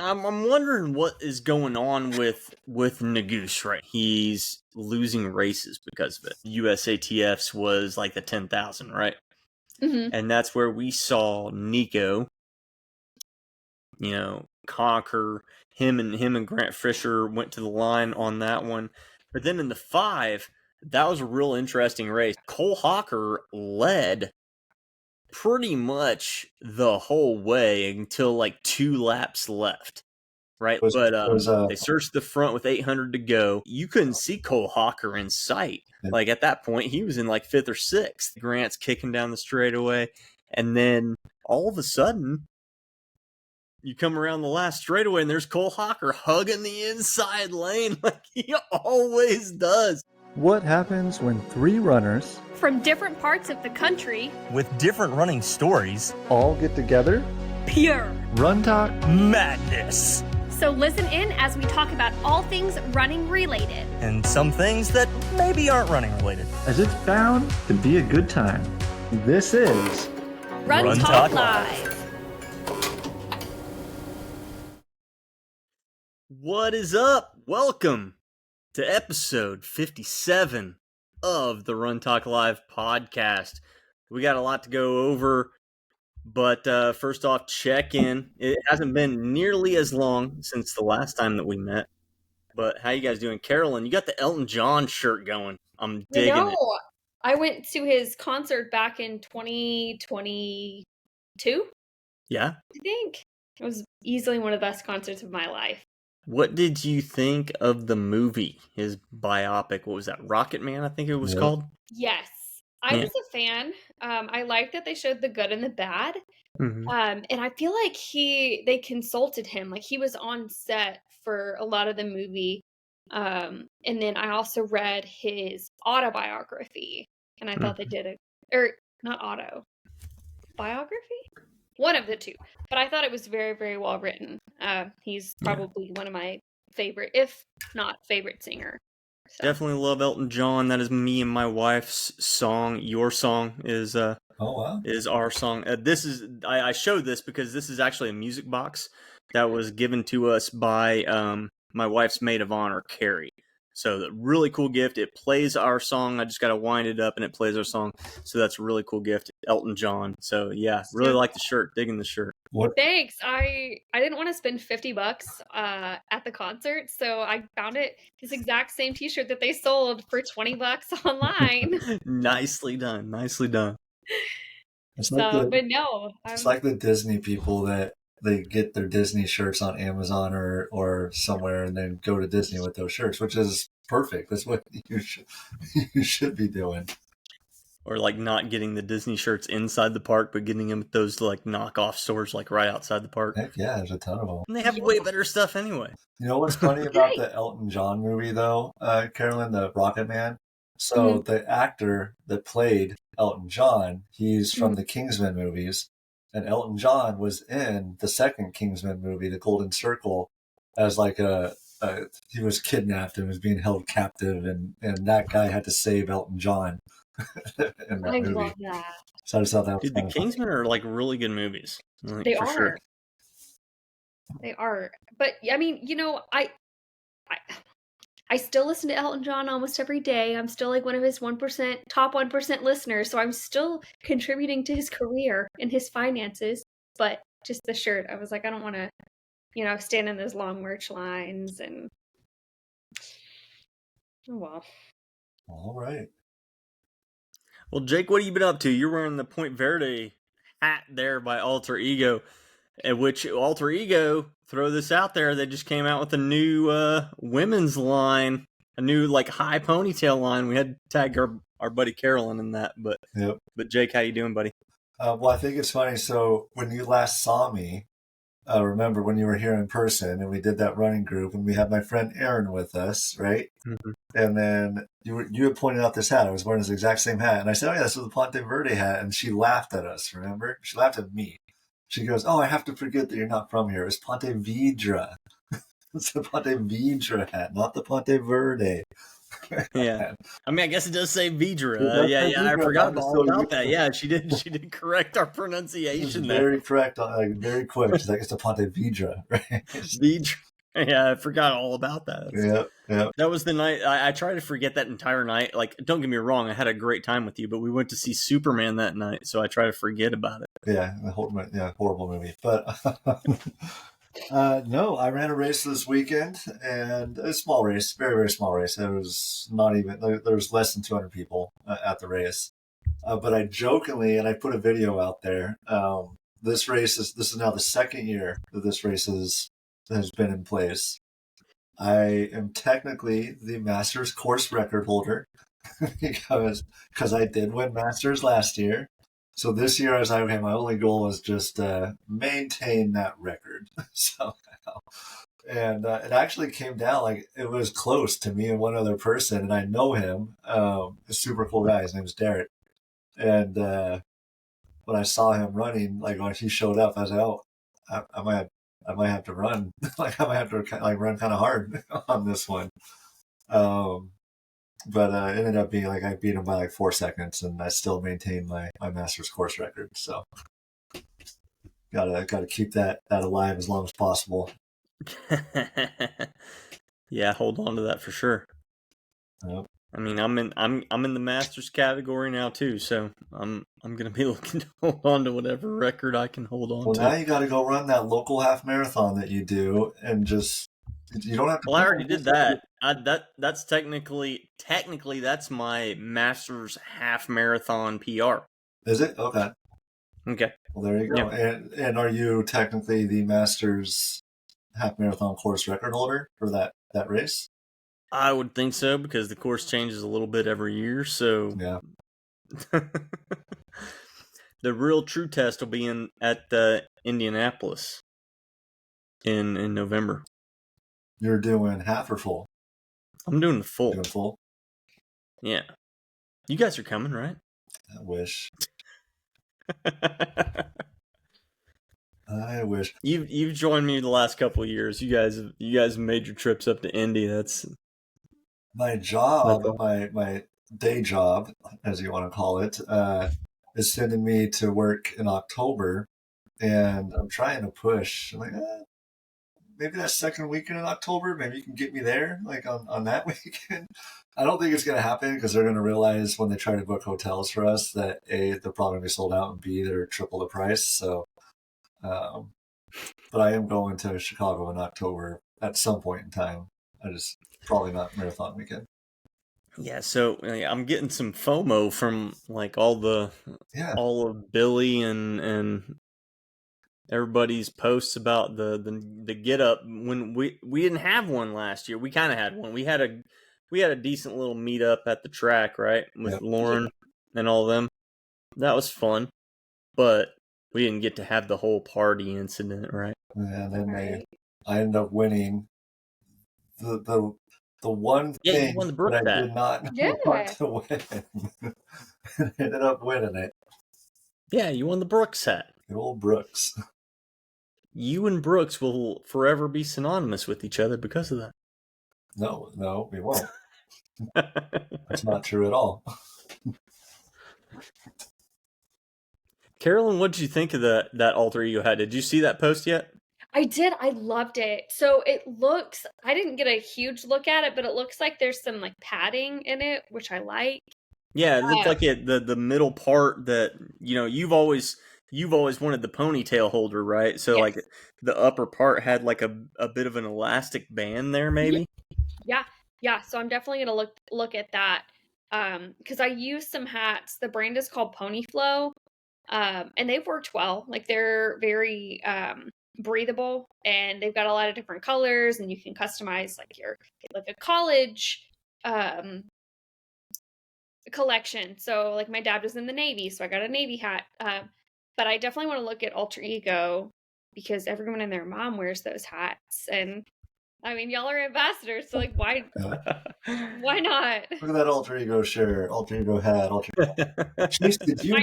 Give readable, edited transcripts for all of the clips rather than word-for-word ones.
I'm wondering what is going on with Nagoose, right? He's losing races because of it. USATF's was like the 10,000, right? Mm-hmm. And that's where we saw Nico, conquer him and Grant Fisher went to the line on that one. But then in the 5, that was a real interesting race. Cole Hocker led pretty much the whole way until like 2 laps left, right? They searched the front with 800 to go. You couldn't see Cole Hocker in sight. Like at that point, he was in like 5th or 6th. Grant's kicking down the straightaway, and then all of a sudden, you come around the last straightaway, and there's Cole Hocker hugging the inside lane like he always does. What happens when 3 runners from different parts of the country with different running stories all get together? Pure RunTok madness. So listen in as we talk about all things running related. And some things that maybe aren't running related. As it's bound to be a good time. This is RunTok Live. What is up? Welcome to episode 57 of the RunTok Live podcast. We got a lot to go over, but first off, check in. It hasn't been nearly as long since the last time that we met, but how you guys doing? Carolyn, you got the Elton John shirt going. I'm digging it. I went to his concert back in 2022. Yeah? I think. It was easily one of the best concerts of my life. What did you think of the movie, his biopic? What was that, Rocket Man, I think it was called? Yes. I was a fan. I liked that they showed the good and the bad. Mm-hmm. And I feel like they consulted him. Like he was on set for a lot of the movie. And then I also read his autobiography. And I thought they did biography? One of the two. But I thought it was very, very well written. He's probably one of my favorite, if not favorite singer. So. Definitely love Elton John. That is me and my wife's song. Your song is is our song. I showed this because this is actually a music box that was given to us by my wife's maid of honor, Carrie. So the really cool gift. It plays our song. I just got to wind it up and it plays our song. So that's a really cool gift, Elton John. So yeah, really like the shirt. Digging the shirt. What? Thanks. I didn't want to spend $50 at the concert, so I found this exact same T-shirt that they sold for $20 online. Nicely done. Nicely done. It's like it's like the Disney people that they get their Disney shirts on Amazon or somewhere and then go to Disney with those shirts, which is perfect. That's what you should be doing. Or like not getting the Disney shirts inside the park, but getting them at those like knockoff stores like right outside the park. Heck yeah, there's a ton of them. And they have way better stuff anyway. You know what's funny about the Elton John movie though, Carolyn, the Rocket Man? So the actor that played Elton John, he's from the Kingsman movies. And Elton John was in the second Kingsman movie, The Golden Circle, as like he was kidnapped and was being held captive, and that guy had to save Elton John in that movie. Love that. So I just thought that was the Kingsmen are like really good movies. They are. Sure. They are. But I mean, I still listen to Elton John almost every day. I'm still like one of his top 1% listeners. So I'm still contributing to his career and his finances. But just the shirt, I was like, I don't want to, stand in those long merch lines and. Oh, well. All right. Well, Jake, what have you been up to? You're wearing the Point Verde hat there by Alter Ego, at which Alter Ego, throw this out there, they just came out with a new women's line, a new like high ponytail line. We had to tag our buddy Carolyn in that, but Jake, how you doing, buddy? Well, I think it's funny. So when you last saw me, remember when you were here in person and we did that running group and we had my friend Aaron with us, right? Mm-hmm. And then you had pointed out this hat. I was wearing this exact same hat. And I said, oh yeah, this was the Ponte Verde hat. And she laughed at us, remember? She laughed at me. She goes, oh, I have to forget that you're not from here. It's Ponte Vedra. It's the Ponte Vedra hat, not the Ponte Verde. Yeah. I mean, I guess it does say Vidra. Yeah, I Vidra, forgot that was all so about that. useful. Yeah, she did correct our pronunciation there. Very correct, like very quick. She's like, it's a Ponte Vidra, right? Vidra. Yeah, I forgot all about that. Yeah. That was the night I tried to forget that entire night. Like, don't get me wrong, I had a great time with you, but we went to see Superman that night, so I try to forget about it. Yeah, horrible movie. But no, I ran a race this weekend, and a small race, very, very small race. There was not even, there was less than 200 people at the race. But I jokingly, and I put a video out there, this is now the second year that this race has been in place. I am technically the Masters course record holder because I did win Masters last year. So this year I was like, okay, my only goal is just maintain that record somehow. And it actually came down, like it was close to me and one other person, and I know him. A super cool guy. His name's Derek. And when I saw him running, like when he showed up, I was like, oh, I might have to run. Like I might have to like run kind of hard on this one. But it ended up being like I beat him by like 4 seconds, and I still maintained my Masters course record. So gotta keep that alive as long as possible. Yeah, hold on to that for sure. Yep. I mean, I'm in the Masters category now too, so I'm gonna be looking to hold on to whatever record I can hold on to. Well, now you got to go run that local half marathon that you do, and just you don't have to. Well, I already did that. That's technically that's my Masters half marathon PR. Is it? Okay. Okay. Well, there you go. Yeah. And are you technically the Masters half marathon course record holder for that race? I would think so, because the course changes a little bit every year. So yeah. The real true test will be at Indianapolis in November. You're doing half or full? I'm doing the full. Doing full? Yeah. You guys are coming, right? I wish. I wish. You've joined me the last couple of years. You guys have made your trips up to Indy. That's my job. My day job, as you want to call it, is sending me to work in October, and I'm trying to push. I'm like, maybe that second weekend in October, maybe you can get me there, like on that weekend. I don't think it's going to happen, because they're going to realize when they try to book hotels for us that A, they're probably going to be sold out, and B, they're triple the price. So, but I am going to Chicago in October at some point in time. Probably not marathon weekend. Yeah, so I'm getting some FOMO from like all of Billy and everybody's posts about the get up when we didn't have one last year. We kind of had one. We had a decent little meet up at the track, right, with Lauren and all of them. That was fun, but we didn't get to have the whole party incident, right? And then I ended up winning the one thing you won the that I hat. did not want to win. I ended up winning it. Yeah, you won the Brooks hat. The old Brooks. You and Brooks will forever be synonymous with each other because of that. No, we won't. That's not true at all. Carolyn, what did you think of that alter ego hat? Did you see that post yet? I did. I loved it. So it looks, I didn't get a huge look at it, but it looks like there's some like padding in it, which I like. Yeah, it looked like the middle part that, you've always wanted the ponytail holder, right? So like the upper part had like a bit of an elastic band there, maybe. Yeah. So I'm definitely gonna look at that. Because I used some hats. The brand is called Pony Flow. And they've worked well. Like they're very breathable, and they've got a lot of different colors, and you can customize like a college collection. So like my dad was in the Navy, so I got a Navy hat. But I definitely want to look at alter ego, because everyone and their mom wears those hats, and I mean, y'all are ambassadors, so like why not? Look at that alter ego shirt, alter ego hat, alter ego. Chase, did you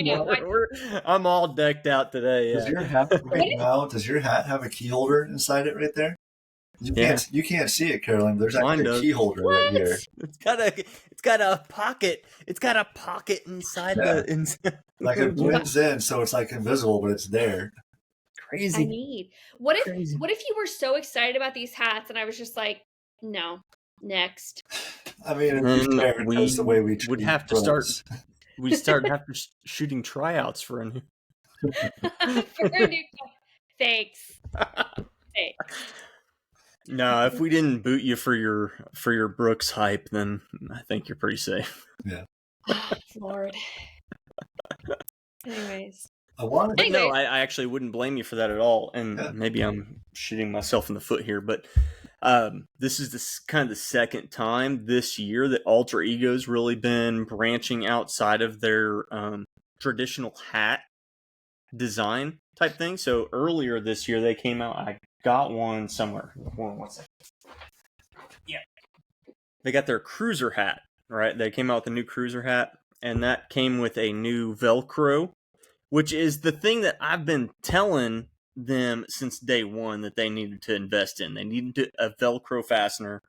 I'm all decked out today. Does your hat right now? Does your hat have a key holder inside it right there? You can't see it, Carolyn. There's Mine actually a does. key holder right here. It's got a pocket. It's got a pocket inside Yeah. the inside. Like it blends in, so it's like invisible, but it's there. Crazy. I need. What if Crazy. what if you were so excited about these hats and I was just like, no, next. I mean, that's the way we would have to start. We start after shooting tryouts for a new. For a new Thanks. Thanks. No, if we didn't boot you for your Brooks hype, then I think you're pretty safe. Yeah. Lord. Anyways. No, I actually wouldn't blame you for that at all. And Yeah. maybe I'm shooting myself in the foot here, but this is kind of the second time this year that Alter Ego's really been branching outside of their traditional hat design type thing. So earlier this year, they came out. I got one somewhere. Hold on one second. Yeah, they got their cruiser hat. Right, they came out with a new cruiser hat, and that came with a new Velcro, which is the thing that I've been telling them since day one that they needed to invest in. They needed a Velcro fastener.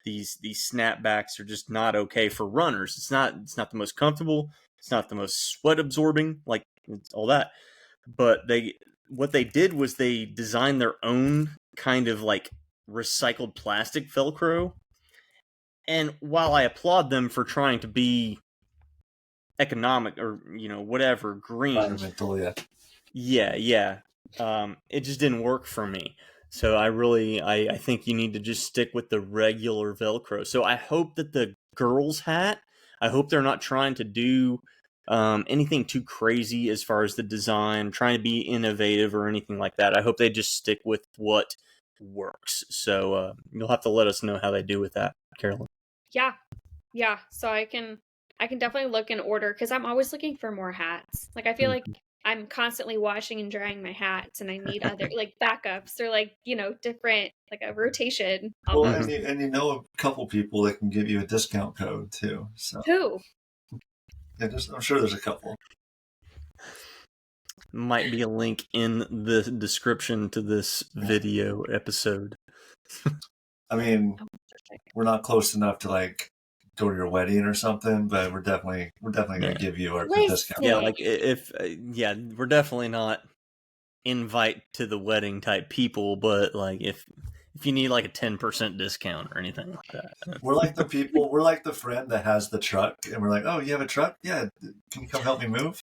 These snapbacks are just not okay for runners. It's not the most comfortable. It's not the most sweat absorbing, like all that. But what they did was they designed their own kind of like recycled plastic Velcro. And while I applaud them for trying to be economic or whatever, green, environmental, yeah, it just didn't work for me. So I think you need to just stick with the regular Velcro. So I hope that the girls' hat, I hope they're not trying to do anything too crazy as far as the design, trying to be innovative or anything like that. I hope they just stick with what works. So you'll have to let us know how they do with that, Carolyn. Yeah. So I can definitely look and order because I'm always looking for more hats. Like I feel like I'm constantly washing and drying my hats, and I need other like backups or like different like a rotation. Well, and you know a couple people that can give you a discount code too. So who? Yeah, I'm sure there's a couple. Might be a link in the description to this video episode. I mean, we're not close enough to like go to your wedding or something, but we're definitely gonna give you our discount. Yeah, like if we're definitely not invite to the wedding type people, but like if you need like a 10% discount or anything like that. We're like the friend that has the truck, and we're like, oh, you have a truck? Yeah, can you come help me move?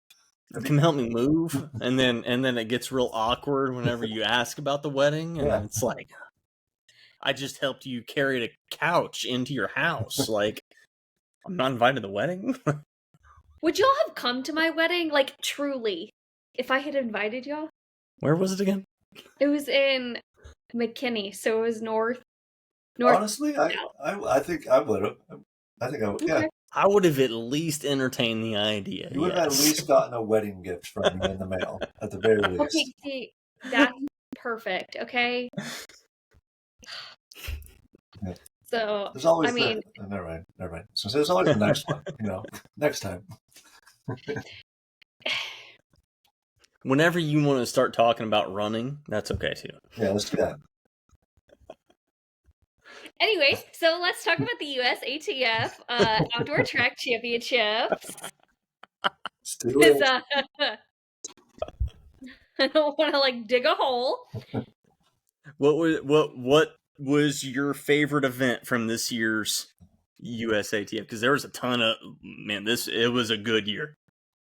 Can help me move, and then it gets real awkward whenever you ask about the wedding, and it's like, I just helped you carry a couch into your house. Like, I'm not invited to the wedding. Would y'all have come to my wedding? Like, truly, if I had invited y'all? Where was it again? It was in McKinney, so it was north. Honestly, I think I would have. I think I would. Yeah. I would have at least entertained the idea. You would have at least gotten a wedding gift from me in the mail, at the very least. Okay, see, that's perfect. Okay. Yeah. So there's always never mind. So there's always the next one. Next time. Whenever you want to start talking about running, that's okay too. Yeah, let's do that. Anyways, so let's talk about the USATF Outdoor Track Championships. Let's do it. I don't want to like dig a hole. What was your favorite event from this year's USATF? Because there was a ton of it was a good year.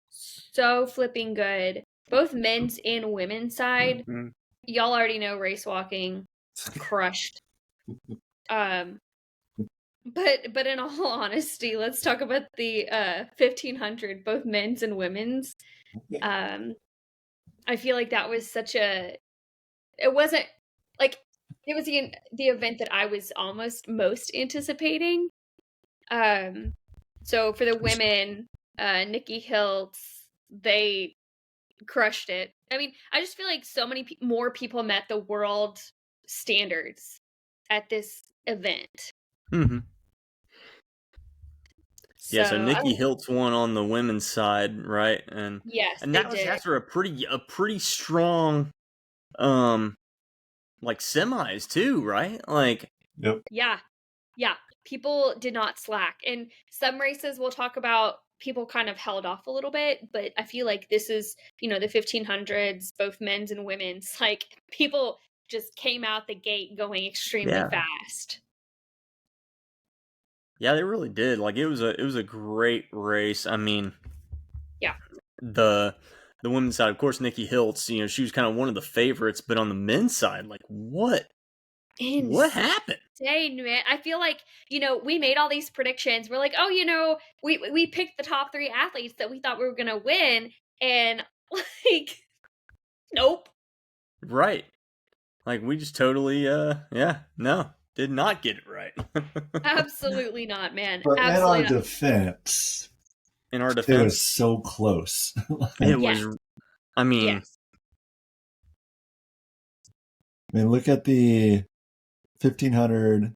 So flipping good, both men's and women's side. Mm-hmm. Y'all already know race walking crushed. But in all honesty, let's talk about the 1500, both men's and women's. I feel like that was it was the event that I was almost most anticipating. So for the women, Nikki Hiltz, they crushed it. I mean, I just feel like so many more people met the world standards at this event. Mm-hmm. So Nikki Hiltz won on the women's side, right? And yes, and that was after a pretty strong like semis too, right? Like, Yep. Yeah. People did not slack. And some races we'll talk about, people kind of held off a little bit, but I feel like this is, the 1500s, both men's and women's, like people just came out the gate going extremely fast. Yeah, they really did. Like it was a great race. I mean, yeah. The women's side, of course, Nikki Hiltz, she was kind of one of the favorites, but on the men's side, like what happened? Insane, man. I feel like, we made all these predictions. We're like, oh, we picked the top 3 athletes that we thought we were going to win. And like, nope. Right. Like we just totally, did not get it right. Absolutely not, man. But Absolutely in our defense, it was so close. It was, I mean, look at the 1500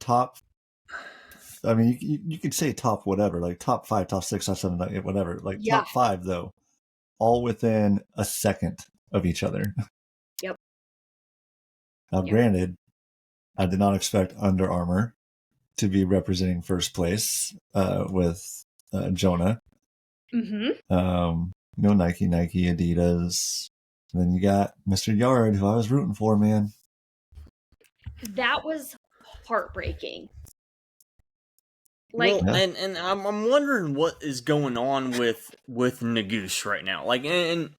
top. I mean, you could say top whatever, like top 5, top 6, top 7, whatever. Like top 5 though, all within a second of each other. Yep. Now, granted, I did not expect Under Armour to be representing first place with Jonah. Mm-hmm. No Nike, Adidas. And then you got Mr. Yard, who I was rooting for, man. That was heartbreaking. Like, and I'm wondering what is going on with Nagus right now. Like, and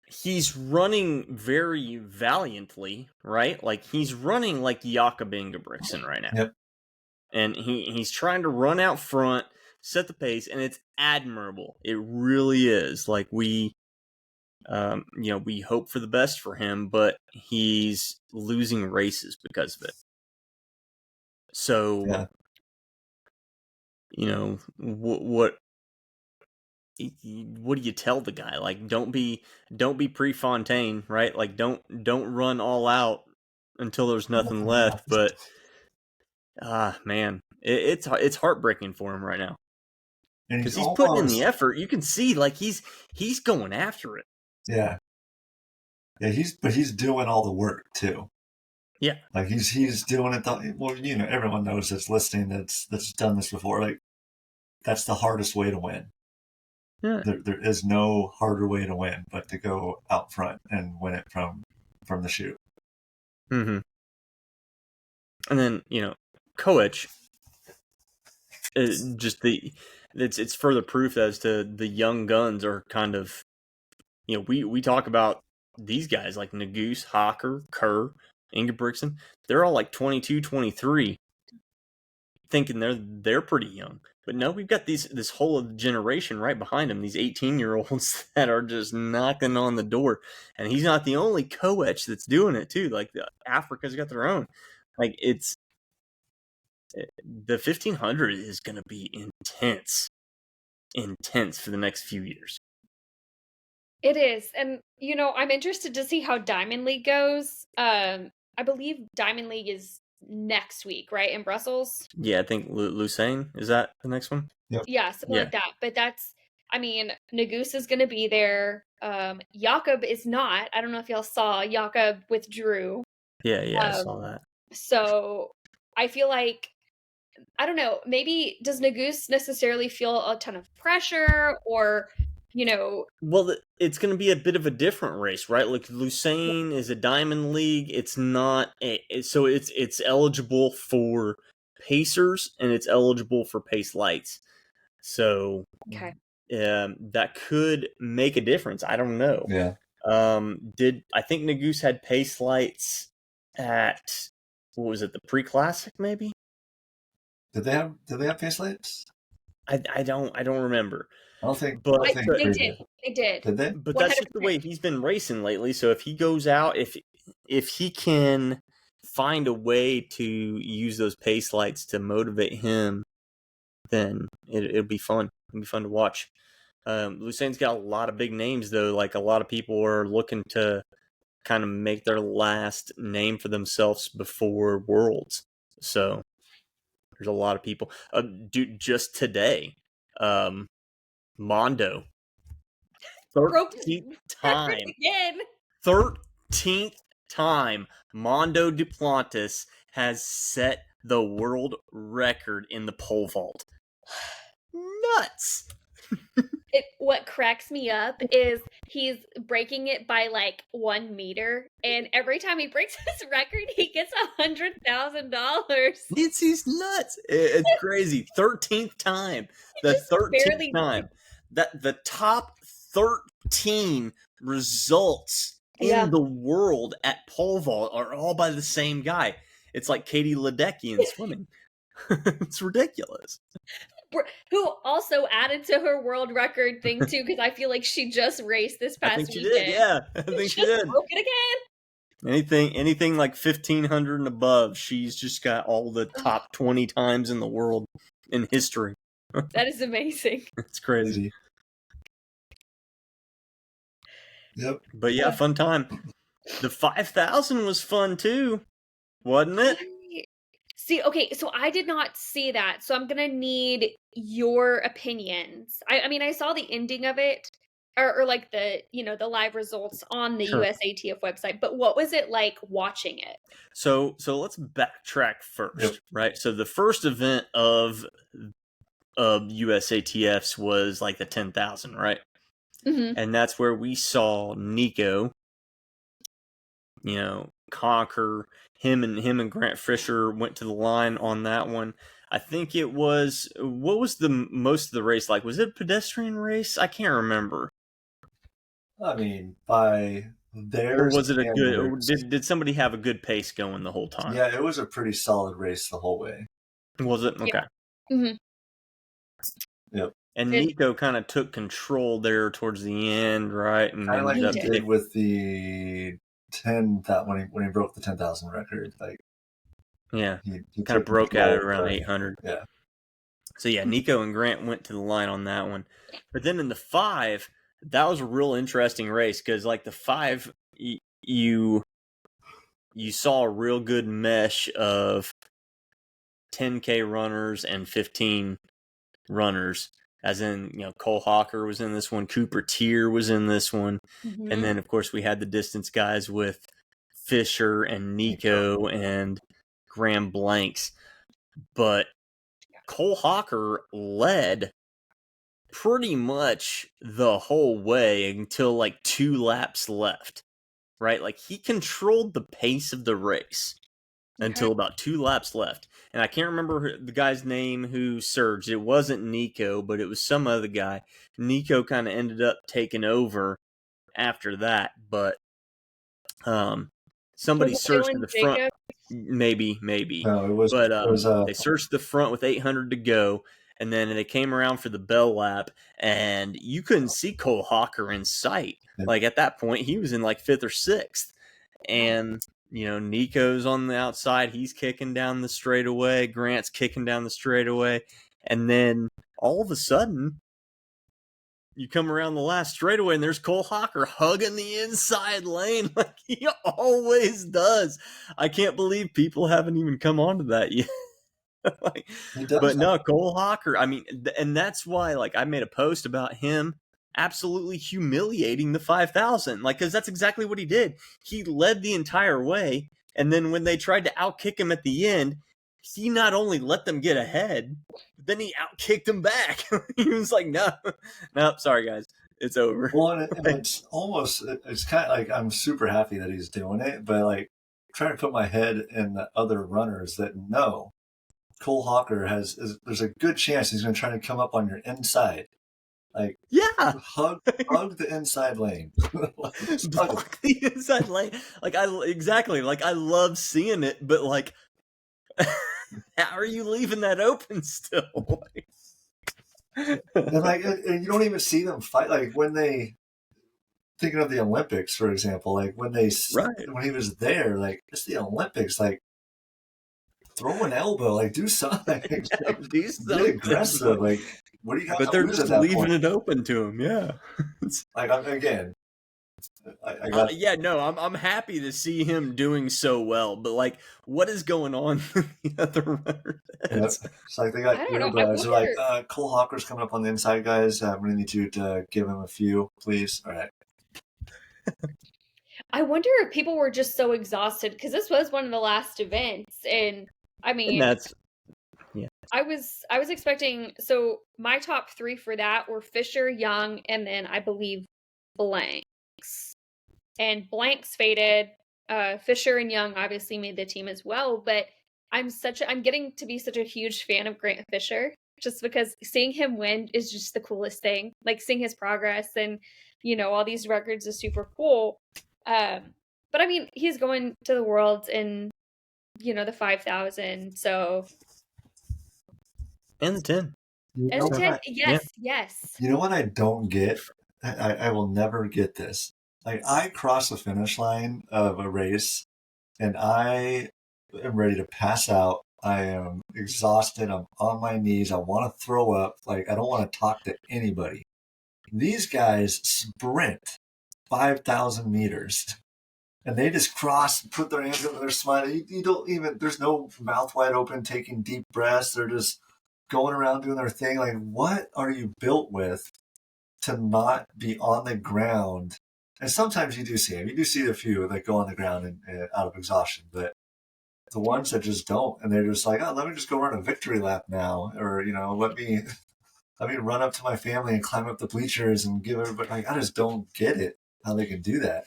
he's running very valiantly, right? Like he's running like Jakob Ingebrigtsen right now. Yep. And he's trying to run out front, set the pace, and it's admirable. It really is. Like we hope for the best for him, but he's losing races because of it. So, what do you tell the guy? Like, don't be Prefontaine, right? Like, don't run all out until there's nothing left. But man, it's heartbreaking for him right now because he's putting in the effort. You can see, like he's going after it. Yeah, he's doing all the work too. Yeah, like he's doing it. Well, everyone knows that's listening that's done this before. Like that's the hardest way to win. Yeah. There is no harder way to win but to go out front and win it from the chute. Mm-hmm. And then Koech, it's further proof as to the young guns are kind of, we talk about these guys like Nagus, Hocker, Kerr, Ingebrigtsen. They're all like 22, 23, thinking they're pretty young. But no, we've got this whole generation right behind him, these 18-year-olds that are just knocking on the door. And he's not the only Koech that's doing it too. Like Africa's got their own. Like the 1500 is going to be intense for the next few years. It is. And, I'm interested to see how Diamond League goes. I believe Diamond League is next week, right? In Brussels? Yeah, I think Lucerne, is that the next one? Yep. Yeah, something like that. But Nagus is going to be there. Jakob is not. I don't know if y'all saw, Jakob withdrew. Yeah, I saw that. So I feel like, I don't know, maybe does Nagus necessarily feel a ton of pressure or, Well, it's going to be a bit of a different race, right? Like Lucerne is a Diamond League. It's not so it's eligible for pacers and it's eligible for pace lights. So that could make a difference. I don't know. Yeah. I think Nagus had pace lights at, what was it, the pre-classic maybe? Did they have pace lights? I don't remember. I don't think, they did. Did they? But that's just the way he's been racing lately. So if he goes out, if he can find a way to use those pace lights to motivate him, then it'll be fun. It'll be fun to watch. Lucerne's got a lot of big names though. Like a lot of people are looking to kind of make their last name for themselves before Worlds. So there's a lot of people. Dude, just today, Mondo, 13th time, again. 13th time Mondo Duplantis has set the world record in the pole vault. Nuts! What cracks me up is he's breaking it by like 1 meter, and every time he breaks his record, he gets $100,000. He's nuts. It's crazy. 13th time. The 13th time. That the top 13 results in the world at pole vault are all by the same guy. It's like Katie Ledecky in swimming. It's ridiculous. Who also added to her world record thing too, because I feel like she just raced this past weekend. I think she did, yeah. I think she did. Broke it again. Anything like 1,500 and above, she's just got all the top 20 times in the world in history. That is amazing. It's crazy. Yep. But yeah, fun time. The 5,000 was fun too, wasn't it? See, okay, so I did not see that, so I'm gonna need your opinions. I mean, I saw the ending of it, or like the the live results on the USATF website, but what was it like watching it? So let's backtrack first, right? So the first event of USATF's was like the 10,000, right? Mm-hmm. And that's where we saw Nico, conquer. Him and Grant Fisher went to the line on that one. I think it was, what was the most of the race like? Was it a pedestrian race? I can't remember. I mean, by theirs. Or was it a good? Did somebody have a good pace going the whole time? Yeah, it was a pretty solid race the whole way. Was it? Okay. Yeah. Mm-hmm. Yep. And Nico kind of took control there towards the end, right? And kind of like he did with the 10 that when he broke the 10,000 record, like he kind of broke out at around 800. Yeah. So yeah, Nico and Grant went to the line on that one, but then in the 5, that was a real interesting race because like the 5, you saw a real good mesh of 10K runners and 15 runners. As in, Cole Hocker was in this one, Cooper Tier was in this one, and then of course we had the distance guys with Fisher and Nico and Graham Blanks. But Cole Hocker led pretty much the whole way until like 2 laps left, right? Like he controlled the pace of the race until about 2 laps left. And I can't remember the guy's name who surged. It wasn't Nico, but it was some other guy. Nico kind of ended up taking over after that, but somebody surged to the front. Maybe. No, it was. But they surged the front with 800 to go, and then they came around for the bell lap, and you couldn't see Cole Hocker in sight. Yeah. Like at that point, he was in like 5th or 6th, and Nico's on the outside. He's kicking down the straightaway. Grant's kicking down the straightaway. And then all of a sudden, you come around the last straightaway and there's Cole Hocker hugging the inside lane like he always does. I can't believe people haven't even come onto that yet. But no, Cole Hocker, I mean, and that's why like I made a post about him absolutely humiliating the 5,000, like, because that's exactly what he did. He led the entire way, and then when they tried to outkick him at the end, he not only let them get ahead, but then he outkicked them back. He was like, no, sorry guys, it's over. Well, and it's kind of like I'm super happy that he's doing it, but like trying to put my head in the other runners that know Cole Hocker there's a good chance he's going to try to come up on your inside. Like, hug the inside lane. Block the inside lane. Like I love seeing it, but like, how are you leaving that open still? and you don't even see them fight. Like when thinking of the Olympics, for example, like when he was there, like it's the Olympics, like throw an elbow, like do something, do something. Get aggressive, like. What do you got? But they're just leaving it open to him, yeah. Like again, I'm happy to see him doing so well, but like, what is going on with the other runners? It's like they got earbuds. They're like, Cole Hocker's coming up on the inside, guys. I'm going to need you to give him a few, please. All right. I wonder if people were just so exhausted because this was one of the last events, and I mean, And that's I was expecting. So my top 3 for that were Fisher, Young, and then I believe Blanks. And Blanks faded. Fisher and Young obviously made the team as well, but I'm getting to be such a huge fan of Grant Fisher just because seeing him win is just the coolest thing. Like seeing his progress and all these records is super cool. But I mean, he's going to the Worlds in the 5,000, so and the 10. and the 10, yes. You know what I don't get? I will never get this. Like, I cross the finish line of a race, and I am ready to pass out. I am exhausted. I'm on my knees. I want to throw up. Like, I don't want to talk to anybody. These guys sprint 5,000 meters, and they just cross, put their hands up, they're smiling. You don't even, there's no mouth wide open, taking deep breaths. They're just going around doing their thing. Like, what are you built with to not be on the ground? And sometimes you do see them. You do see a few that go on the ground and out of exhaustion, but the ones that just don't, and they're just like, oh, let me just go run a victory lap now, or let me run up to my family and climb up the bleachers and give everybody. Like, I just don't get it how they can do that.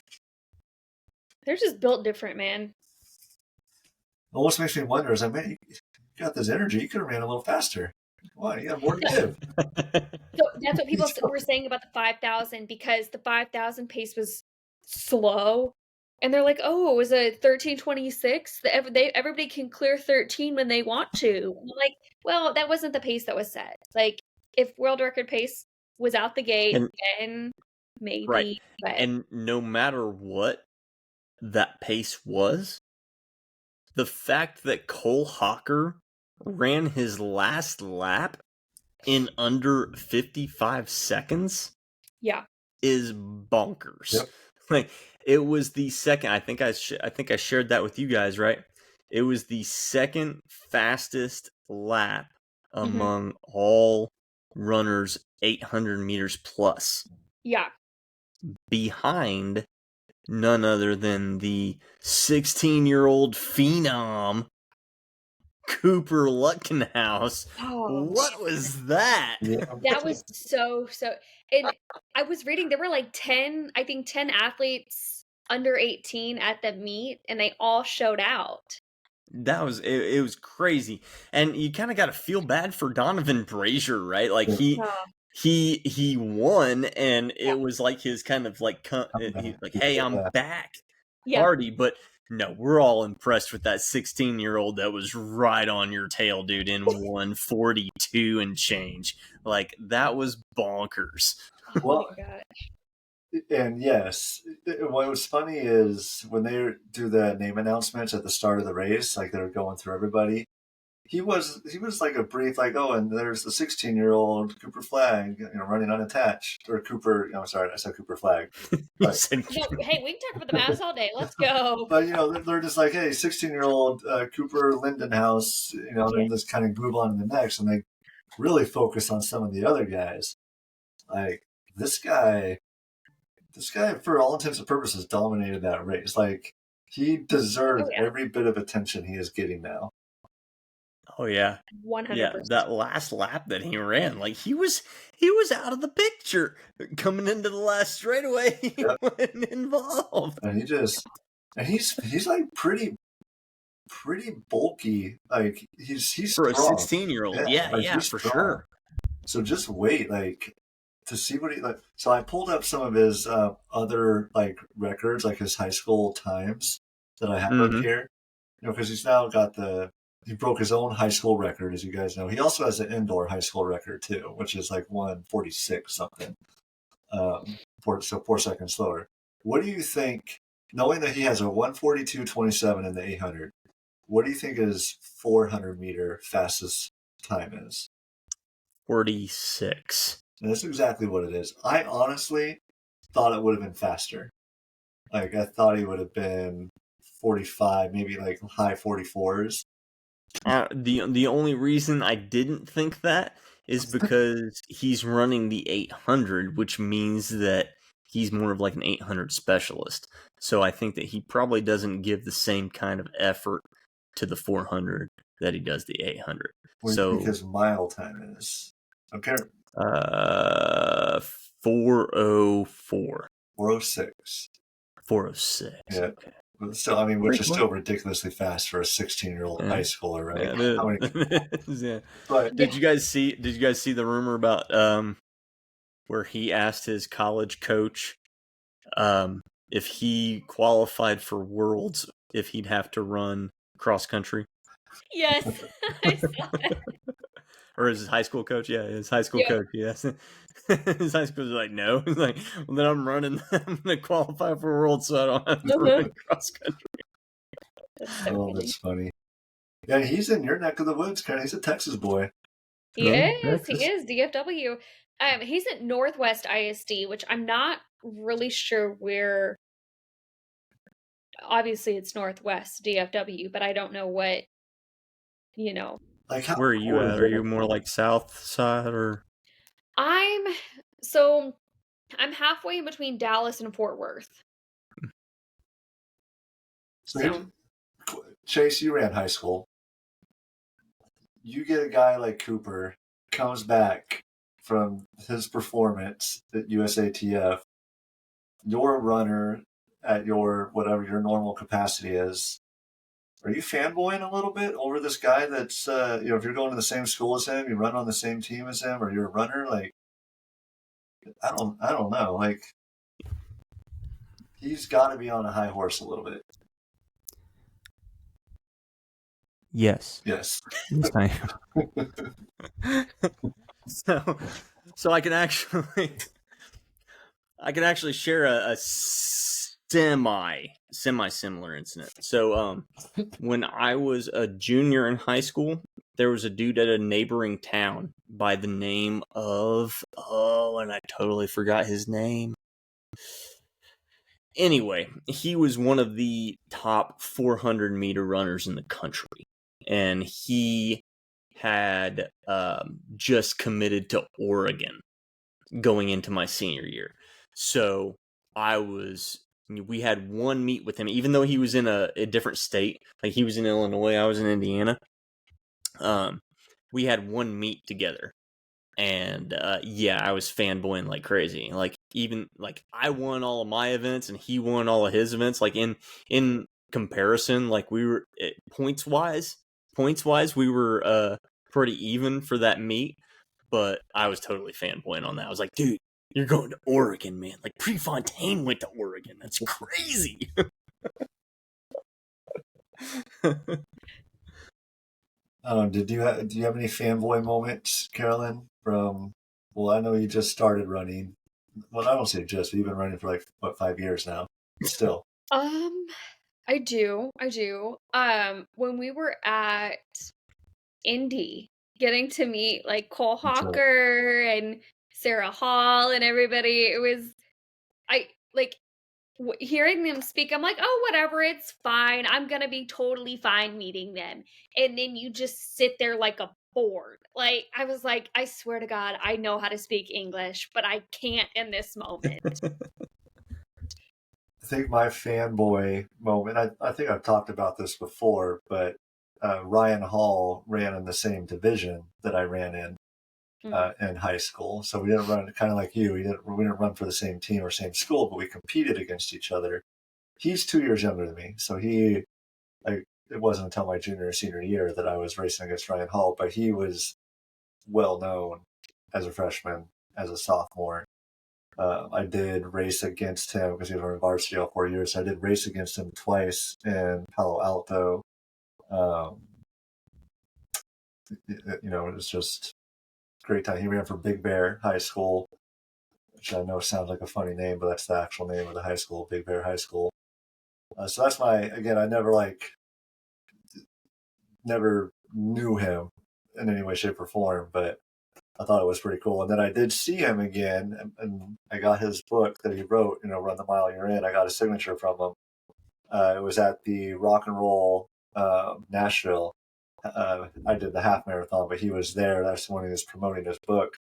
They're just built different, man. Almost makes me wonder, is you got this energy, you could have ran a little faster. Why? You got more to give. So that's what people were saying about the 5,000, because the 5,000 pace was slow. And they're like, oh, it was a 13:26. Everybody can clear 13 when they want to. I'm like, well, that wasn't the pace that was set. Like, if world record pace was out the gate, then maybe. Right. But And no matter what that pace was, the fact that Cole Hocker ran his last lap in under 55 seconds is bonkers. Yep. Like, it was the second, I think I shared that with you guys, right? It was the second fastest lap among all runners 800 meters plus. Yeah. Behind none other than the 16-year-old phenom Cooper Lutkenhouse. Oh, what was that? Yeah. that was so. And I was reading there were like 10 athletes under 18 at the meet, and they all showed out. That was it was crazy. And you kind of got to feel bad for Donovan Brazier, right? Like he won, and it was like his kind of like hey, I'm back party. But no, we're all impressed with that 16-year-old that was right on your tail, dude, in 1:42 and change. Like, that was bonkers. Well, oh my gosh. And yes, what was funny is when they do the name announcements at the start of the race, like they're going through everybody, he was like a brief, like, oh, and there's the 16-year-old Cooper Flag, running unattached, or Cooper. I'm sorry, I said Cooper Flag. But, hey, we can talk about the Mavs all day. Let's go. But they're just like, hey, 16-year-old Cooper Lindenhouse, and just kind of move on to the next, and they really focus on some of the other guys. Like, this guy, for all intents and purposes, dominated that race. Like, he deserves every bit of attention he is getting now. Oh yeah, 100%. Yeah, that last lap that he ran, like he was out of the picture coming into the last straightaway. He wasn't involved, and he's like pretty bulky. Like he's for strong. a 16-year-old. Yeah, for sure. So just wait, like, to see what he like. So I pulled up some of his other like records, like his high school times that I have up here. Because he's now got he broke his own high school record, as you guys know. He also has an indoor high school record too, which is like 1:46 something. 4 seconds slower. What do you think, knowing that he has a 1:42.27 in the 800? What do you think his 400 meter fastest time is? 46. And that's exactly what it is. I honestly thought it would have been faster. Like, I thought he would have been 45, maybe like high 44s. The only reason I didn't think that is because he's running the 800, which means that he's more of like an 800 specialist. So I think that he probably doesn't give the same kind of effort to the 400 that he does the 800. What do you think his mile time is? Okay. 404. 406. 406. Yeah. Okay. So, I mean, which is still ridiculously fast for a 16-year-old high schooler, right? Yeah. But did you guys see the rumor about where he asked his college coach if he qualified for Worlds, if he'd have to run cross country? Yes, I saw that. Or his high school coach? Yeah, his high school coach. Yes. His high school was like, no. He's like, well, then I'm running. I'm going to qualify for Worlds, so I don't have to run cross country. That's funny. Yeah, he's in your neck of the woods, Karen. He's a Texas boy. He is. He is DFW. He's at Northwest ISD, which I'm not really sure where. Obviously, it's Northwest DFW, but I don't know what. Like, where are you at? Are you more like South side or? I'm halfway in between Dallas and Fort Worth. So, Chase, you ran high school. You get a guy like Cooper, comes back from his performance at USATF. You're a runner at your whatever your normal capacity is. Are you fanboying a little bit over this guy that's, if you're going to the same school as him, you run on the same team as him, or you're a runner? Like, I don't know. Like, he's got to be on a high horse a little bit. Yes. Yes. Yes, I am. So I can actually share a semi-similar incident. So when I was a junior in high school, there was a dude at a neighboring town by the name of and I totally forgot his name. Anyway, he was one of the top 400 meter runners in the country, and he had just committed to Oregon going into my senior year. So we had one meet with him, even though he was in a different state. Like, he was in Illinois, I was in Indiana. We had one meet together. And I was fanboying like crazy. Like, even like I won all of my events and he won all of his events. Like, in comparison, like, we were points wise, we were pretty even for that meet. But I was totally fanboying on that. I was like, dude, you're going to Oregon, man. Like, Prefontaine went to Oregon. That's crazy. Do you have any fanboy moments, Carolyn? Well, I know you just started running. Well, I don't say just, but you've been running for 5 years now. Still. I do. When we were at Indy, getting to meet like Cole Hocker and Sarah Hall and everybody, it was hearing them speak. I'm like, oh, whatever, it's fine. I'm gonna be totally fine meeting them. And then you just sit there like a board. Like, I was like, I swear to God, I know how to speak English, but I can't in this moment. I think my fanboy moment, I think I've talked about this before, but Ryan Hall ran in the same division that I ran in high school. So we didn't run, kind of like you, we didn't run for the same team or same school, but we competed against each other. He's 2 years younger than me. So it wasn't until my junior or senior year that I was racing against Ryan Hall, but he was well known as a freshman, as a sophomore. I did race against him because he was on varsity all 4 years. So I did race against him twice in Palo Alto. It was just a great time. He ran for Big Bear High School, which I know sounds like a funny name, but that's the actual name of the high school, Big Bear High School. So that's I never knew him in any way, shape, or form, but I thought it was pretty cool. And then I did see him again, and I got his book that he wrote, Run the Mile You're In. I got a signature from him. It was at the Rock and Roll Nashville. I did the half marathon, but he was there. That's when he was promoting his book.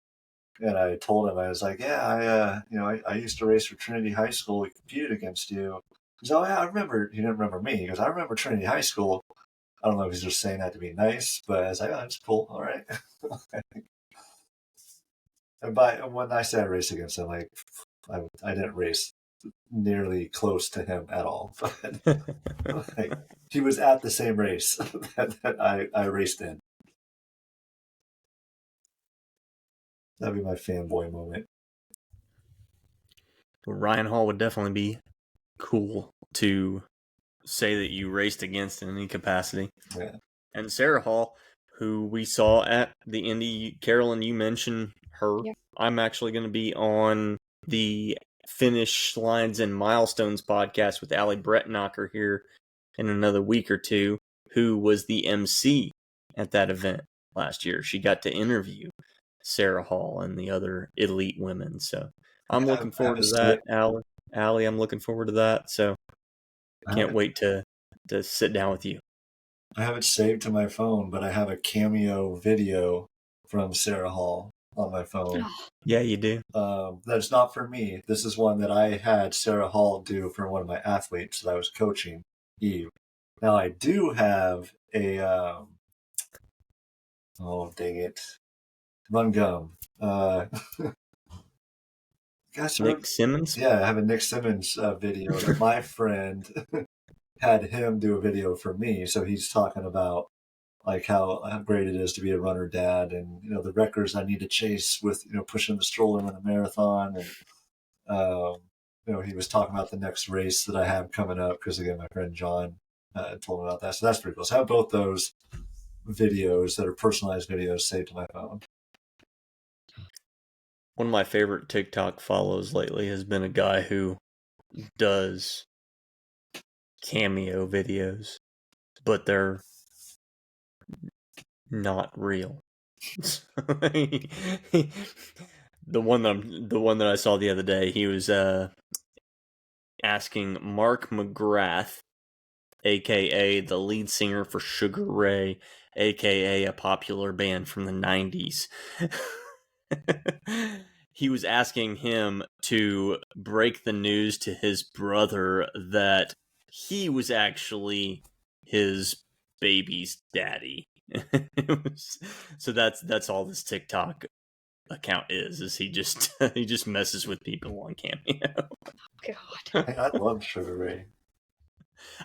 And I told him, I was like, yeah, I used to race for Trinity High School. We competed against you. He goes, oh yeah, I remember. He didn't remember me. He goes, I remember Trinity High School. I don't know if he's just saying that to be nice, but I was like, oh, that's cool. All right. And when I say I raced against him, like I didn't race nearly close to him at all. But like, he was at the same race that I raced in. That'd be my fanboy moment. Ryan Hall would definitely be cool to say that you raced against in any capacity. Yeah. And Sarah Hall, who we saw at the Indy, Carolyn, you mentioned her. Yeah. I'm actually going to be on the Finish Lines and Milestones podcast with Allie Brettnacher here in another week or two, who was the MC at that event last year. She got to interview Sarah Hall and the other elite women. So I'm looking forward to that, Allie. I'm looking forward to that. So can't wait to sit down with you. I have it saved to my phone, but I have a cameo video from Sarah Hall on my phone. Yeah, you do. That's not for me. This is one that I had Sarah Hall do for one of my athletes that I was coaching, Eve. Now I do have a oh dang it, Run Gum. Gosh, Nick Simmons? Yeah, I have a Nick Simmons video that my friend had him do a video for me. So he's talking about like how great it is to be a runner dad, and the records I need to chase with pushing the stroller in a marathon, and he was talking about the next race that I have coming up because again my friend John told me about that. So that's pretty cool. So I have both those videos that are personalized videos saved to my phone. One of my favorite TikTok follows lately has been a guy who does cameo videos, but they're not real. The one that I saw the other day, he was asking Mark McGrath, aka the lead singer for Sugar Ray, aka a popular band from the 90s. He was asking him to break the news to his brother that he was actually his baby's daddy. So that's all this TikTok account is he just messes with people on Cameo. God. I love Sugar Ray.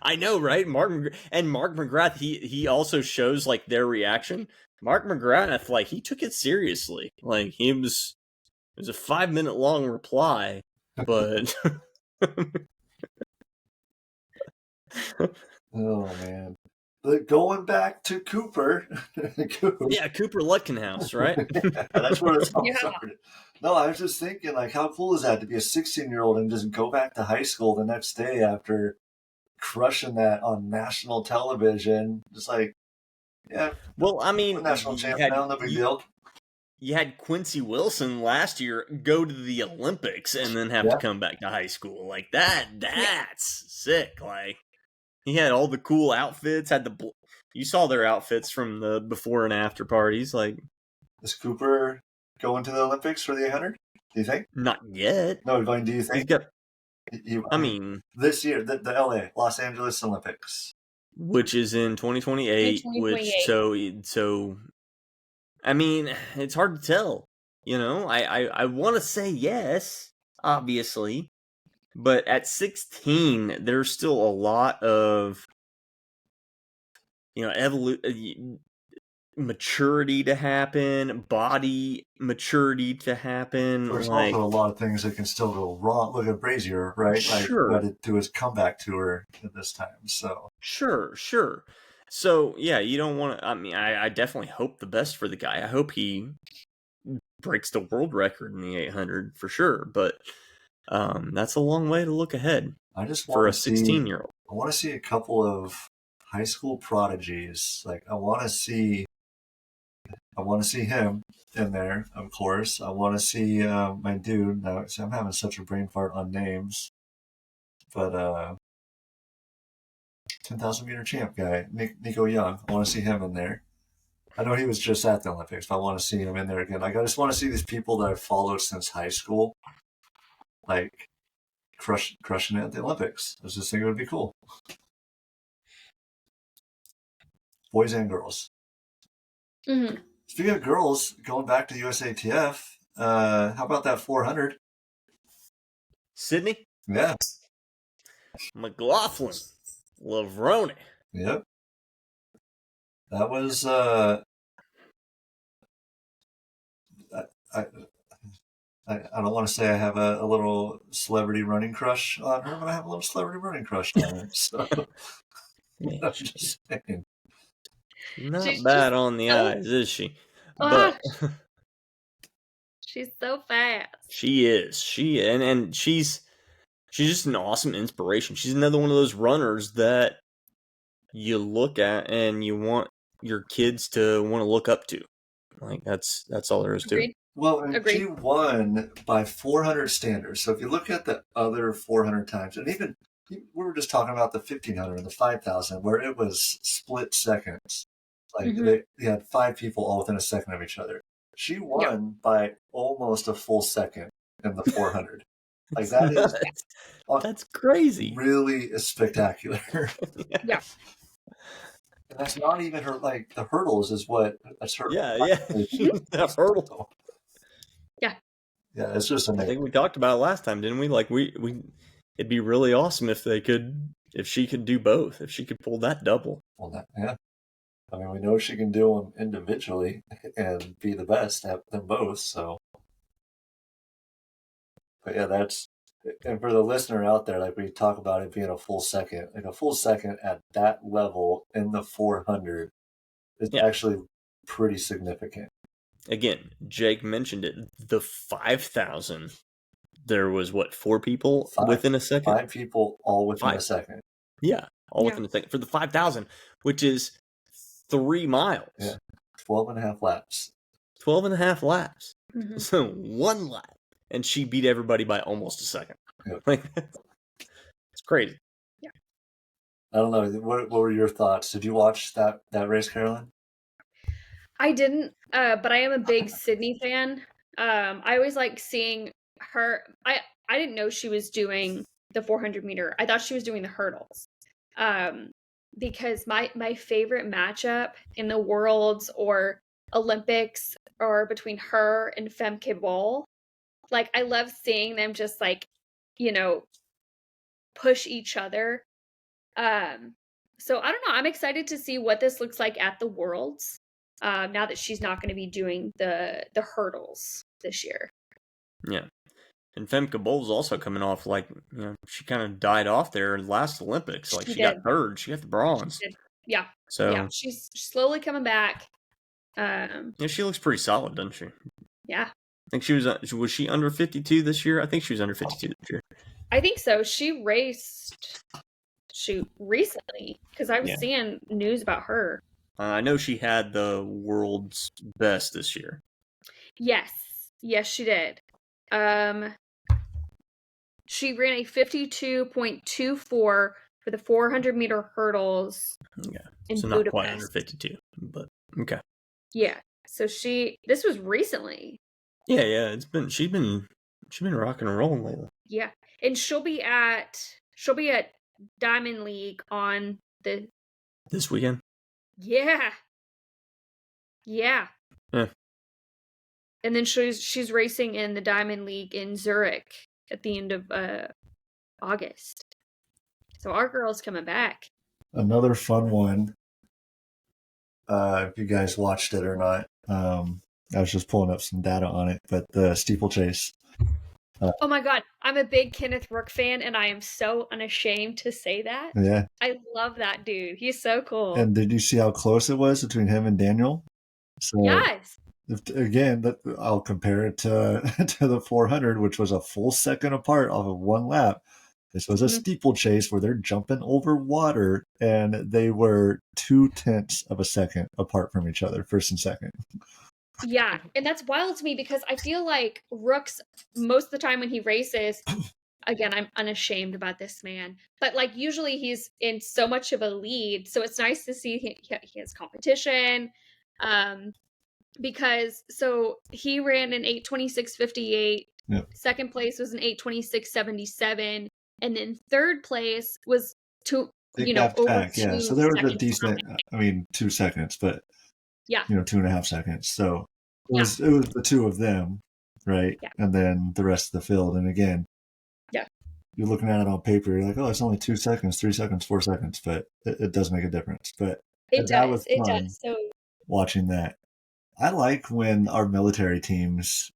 I know, right? Mark McGrath, he also shows like their reaction. Mark McGrath, like he took it seriously. Like it was a 5-minute long reply, but oh man. But going back to Cooper. Yeah, Cooper Lutkenhouse, right? That's where it's all Yeah. started. No, I was just thinking, like, how cool is that to be a 16-year-old and just go back to high school the next day after crushing that on national television? Just like, yeah. Well, I mean, national champion, no big deal. You had Quincy Wilson last year go to the Olympics and then have to come back to high school. Like that's sick. Like he had all the cool outfits, you saw their outfits from the before and after parties. Like, is Cooper going to the Olympics for the 800? Do you think? Not yet. No, do you think? I mean, this year, the LA, Los Angeles Olympics, which is in 2028. So, I mean, it's hard to tell. I want to say yes, obviously, but at 16, there's still a lot of maturity to happen, body maturity to happen. There's also a lot of things that can still go wrong. Look at Brazier, right? Sure. Like, to his comeback tour at this time. So Sure. So yeah, you don't want to. I mean, I definitely hope the best for the guy. I hope he breaks the world record in the 800 for sure. But that's a long way to look ahead. I just for a 16-year-old. I want to see a couple of high school prodigies. Like I want to see him in there, of course. I want to see my dude. Now, I'm having such a brain fart on names, but 10,000 meter champ guy, Nico Young. I want to see him in there. I know he was just at the Olympics, but I want to see him in there again. Like, I just want to see these people that I've followed since high school, like, crushing it at the Olympics. I just think it would be cool. Boys and girls. Mm-hmm. Speaking of girls, going back to USATF, how about that 400? Sydney? Yeah. McLaughlin. Lavroni. Yep. That was, I don't want to say I have a little celebrity running crush on her, but I have a little celebrity running crush on her. So, I'm just saying. Not She's bad just on the so- eyes, is she? Ah, But she's so fast. she is. And she's just an awesome inspiration. She's another one of those runners that you look at and you want your kids to want to look up to. Like that's all there is to it. Agreed. Well, and Agreed. she won by 400 standards. So if you look at the other 400 times, and even we were just talking about the 1500 and the 5000, where it was split seconds. Like Mhm. they had 5 people all within a second of each other. She won by almost a full second in the 400. Like that is That's crazy. really spectacular. Yeah. And that's not even her, like, the hurdles is that's her. Yeah. That hurdle. Yeah, it's just I amazing. think we talked about it last time, didn't we? Like we it'd be really awesome if she could do both, if she could pull that double. Well, yeah. I mean, we know she can do them individually and be the best at them both, so. But yeah, and for the listener out there, like we talk about it being a full second, like a full second at that level in the 400 is actually pretty significant. Again, Jake mentioned it. The 5,000, there was 4 people within a second? 5 people all within a second. Yeah, all within a second. For the 5,000, which is 3 miles. Yeah, 12 and a half laps. 12 and a half laps. Mhm. So 1 lap. And she beat everybody by almost a second. Yep. Like, it's crazy. Yeah. I don't know. What were your thoughts? Did you watch that race, Carolyn? I didn't, but I am a big Sydney fan. I always like seeing her. I didn't know she was doing the 400 meter. I thought she was doing the hurdles. Because my favorite matchup in the Worlds or Olympics are between her and Femke Bol. Like, I love seeing them just push each other. So I don't know. I'm excited to see what this looks like at the Worlds. Now that she's not going to be doing the hurdles this year. Yeah. And Femke Bol's also coming off, she kind of died off there last Olympics. Like, she got third. She got the bronze. Yeah. So yeah, she's slowly coming back. She looks pretty solid, doesn't she? Yeah. I think was she under 52 this year? I think she was under 52 this year. I think so. She raced, recently, because I was seeing news about her. I know she had the world's best this year. Yes, she did. She ran a 52.24 for the 400 meter hurdles. Yeah, in so Budapest. Not quite under 52, but okay. Yeah, so this was recently. Yeah, she's been rocking and rolling lately. Yeah, and she'll be at Diamond League on this weekend. Yeah. And then she's racing in the Diamond League in Zurich at the end of August. So our girl's coming back. Another fun one. If you guys watched it or not, I was just pulling up some data on it, but the steeplechase. Oh my God, I'm a big Kenneth Rook fan, and I am so unashamed to say that. Yeah. I love that dude. He's so cool. And did you see how close it was between him and Daniel? So, yes. Again, I'll compare it to the 400, which was a full second apart off of 1 lap. This was a steeplechase where they're jumping over water, and they were 0.2 of a second apart from each other, first and second. Yeah, and that's wild to me because I feel like Rooks, most of the time when he races, again, I'm unashamed about this man, but usually he's in so much of a lead, so it's nice to see he has competition. Because so he ran an 8:26.58. Yep. Second place was an 8:26.77, and then third place was over 2 So there was a seconds decent, 2 seconds, but yeah, 2.5 seconds. So it Yeah. was the two of them, right? Yeah. And then the rest of the field. And again, Yeah. you're looking at it on paper, you're like, oh, it's only 2 seconds, 3 seconds, 4 seconds, but it does make a difference. But it that does. was It fun does. So watching that. I like when our military teams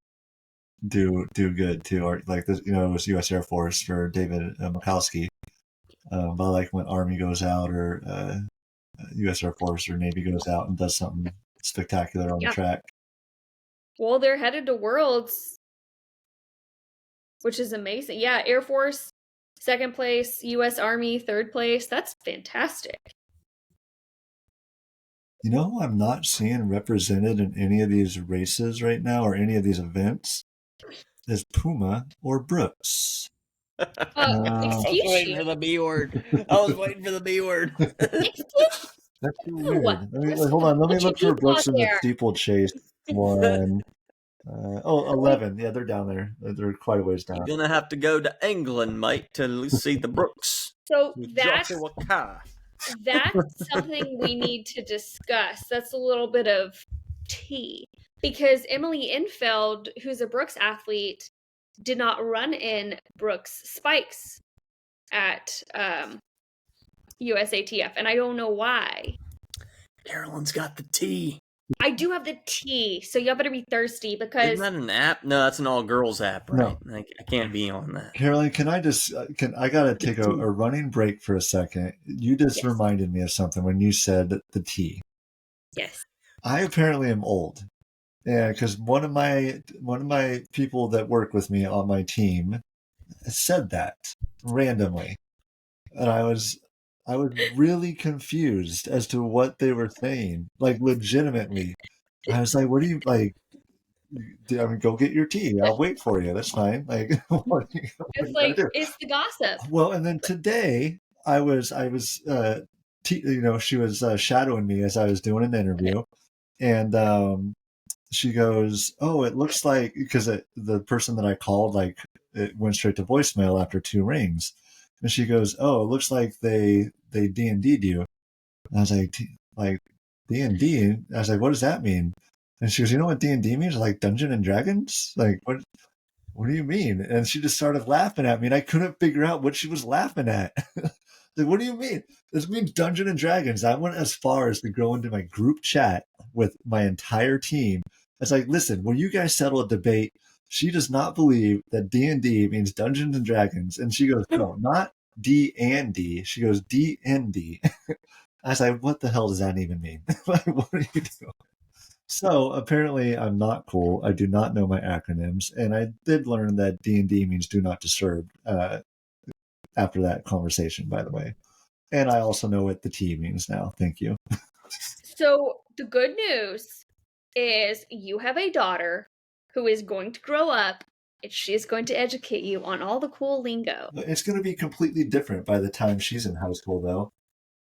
do good too, or like this, it was U.S. Air Force for David Mikowski. But I like when Army goes out, or U.S. Air Force or Navy goes out and does something spectacular on the track. Well, they're headed to Worlds, which is amazing. Yeah, Air Force, second place, U.S. Army, third place. That's fantastic. You know who I'm not seeing represented in any of these races right now, or any of these events, is Puma or I Brooks. was waiting for the B word. That's too weird. Hold on. Let me look for Brooks in the steeplechase one. 11. Yeah, they're down there. They're quite a ways down. You're gonna have to go to England, mate, to see the Brooks. So that's something we need to discuss. That's a little bit of tea, because Emily Infeld, who's a Brooks athlete, did not run in Brooks spikes at USATF, and I don't know why. Carolyn's got the T. I do have the T, so y'all better be thirsty, because isn't that an app? No, that's an all-girls app, right? No. I can't be on that. Carolyn, can I just I gotta take a running break for a second. You just reminded me of something when you said the T. Yes. I apparently am old. Yeah, because one of my people that work with me on my team said that randomly, and I was really confused as to what they were saying. Like, legitimately, I was like, "What do you like?" Go get your tea. I'll wait for you. That's fine. Like, it's the gossip. Well, and then today I was she was shadowing me as I was doing an interview, and she goes, "Oh, it looks like," because the person that I called, like, it went straight to voicemail after 2 rings, and she goes, "Oh, it looks like they D&D'd you." And I was like D&D? I was like, "What does that mean?" And she goes, "You know what D&D means? Like Dungeon and Dragons? Like, what do you mean?" And she just started laughing at me, and I couldn't figure out what she was laughing at. Like, what do you mean? This means Dungeon and Dragons. I went as far as to go into my group chat with my entire team. It's like, listen, when you guys settle a debate, she does not believe that D&D means Dungeons and Dragons. And she goes, no, not D&D. She goes, D&D. I was like, what the hell does that even mean? Like, what are you doing? So apparently I'm not cool. I do not know my acronyms. And I did learn that D&D means do not disturb after that conversation, by the way. And I also know what the T means now. Thank you. So the good news is you have a daughter who is going to grow up, and she's going to educate you on all the cool lingo. It's going to be completely different by the time she's in high school, though.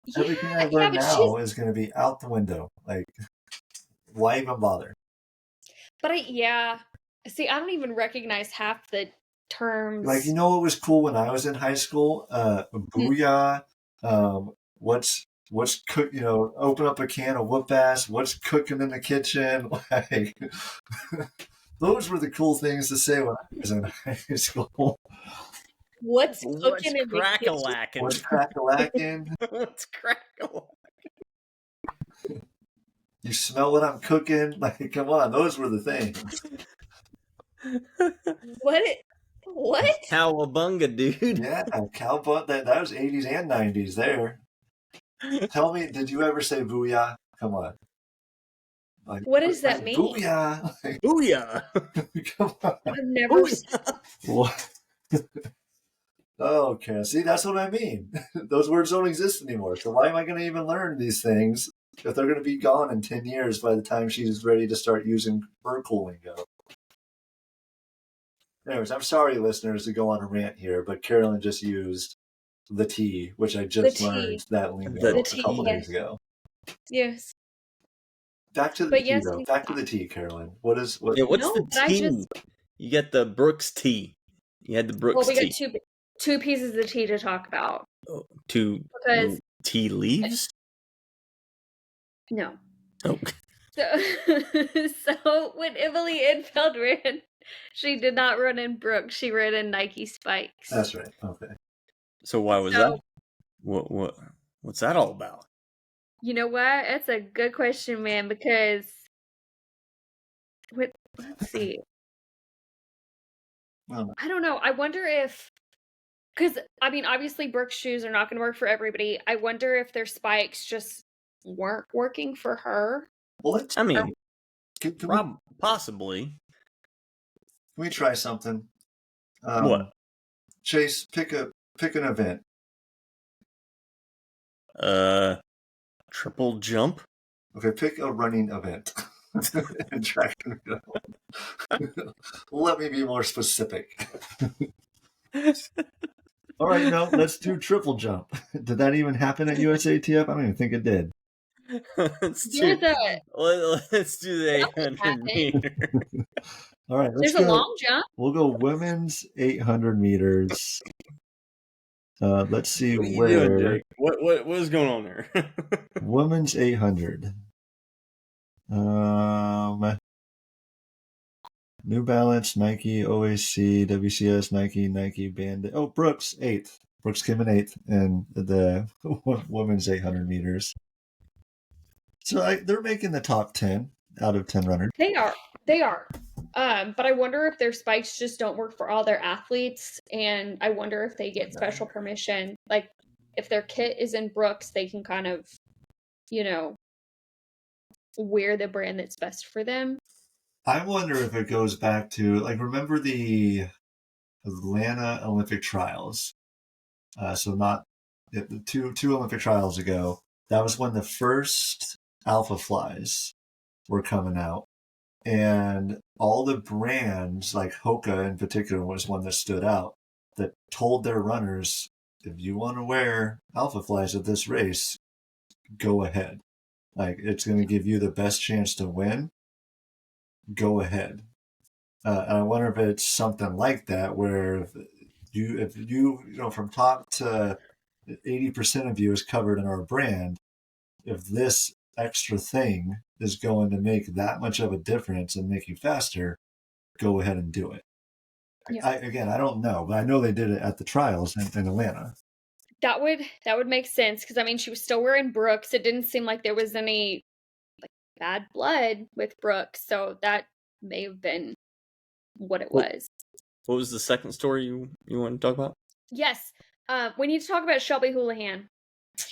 Yeah, everything I learn now is going to be out the window. Like, why even bother? But see, I don't even recognize half the terms. Like, what was cool when I was in high school? Booyah. What's cook? Open up a can of whoop ass. What's cooking in the kitchen? Like, those were the cool things to say when I was in high school. What's cooking in the kitchen? What's crack-a-lacking? What's crack-a-lacking? You smell what I'm cooking? Like, come on, those were the things. What? Cowabunga, dude. Yeah, cowabunga. That was 80s and 90s there. Tell me, did you ever say booyah? Come on. Like, what does that mean? Booyah. Like, booyah. Come on. I've never said What? Okay, see, that's what I mean. Those words don't exist anymore. So why am I going to even learn these things if they're going to be gone in 10 years by the time she's ready to start using her cool lingo? Anyways, I'm sorry, listeners, to go on a rant here, but Carolyn just used the T, which I just learned that lingo a couple days ago. Yes. Back to the But tea, yes, though. Back to the tea, Carolyn. What? Yeah, what's No, the but I tea? just- You got the Brooks tea. You had the Brooks we tea. got two pieces of tea to talk about. Two Because tea leaves? no. Oh. So when Emily Infeld ran, she did not run in Brooks. She ran in Nike Spikes. That's right. Okay. So why was that? What's that all about? You know what? That's a good question, man, because let's see. Well, I don't know. I wonder if, because I mean, obviously Brooks shoes are not going to work for everybody. I wonder if their spikes just weren't working for her. well, I mean, can possibly. we try something? What? Chase, pick an event. Triple jump. Okay, pick a running event. And track and field. Let me be more specific. All right, no, let's do triple jump. Did that even happen at USATF? I don't even think it did. Let's do the 800 meter. All right, There's a long jump. We'll go women's 800 meters. Let's see What are you where. doing, Jake? What is going on there? Women's 800. New Balance, Nike, OAC, WCS, Nike, Bandit. Oh, Brooks, 8th. Brooks came in 8th in the women's 800 meters. So they're making the top 10 out of 10 runners. They are. But I wonder if their spikes just don't work for all their athletes, and I wonder if they get special permission. Like, if their kit is in Brooks, they can kind of, wear the brand that's best for them. I wonder if it goes back to, like, remember the Atlanta Olympic trials? So not the two Olympic trials ago. That was when the first Alpha Flies were coming out. And all the brands, like Hoka in particular, was one that stood out, that told their runners, if you want to wear Alpha Flies at this race, go ahead. Like, it's going to give you the best chance to win. Go ahead. And I wonder if it's something like that, where if you from top to 80% of you is covered in our brand, if this extra thing is going to make that much of a difference and make you faster, go ahead and do it. Yeah. I don't know, but I know they did it at the trials in Atlanta. That would make sense, because I mean, she was still wearing Brooks. It didn't seem like there was any bad blood with Brooks, so that may have been what it was. What was the second story you wanted to talk about? Yes, we need to talk about Shelby Houlihan.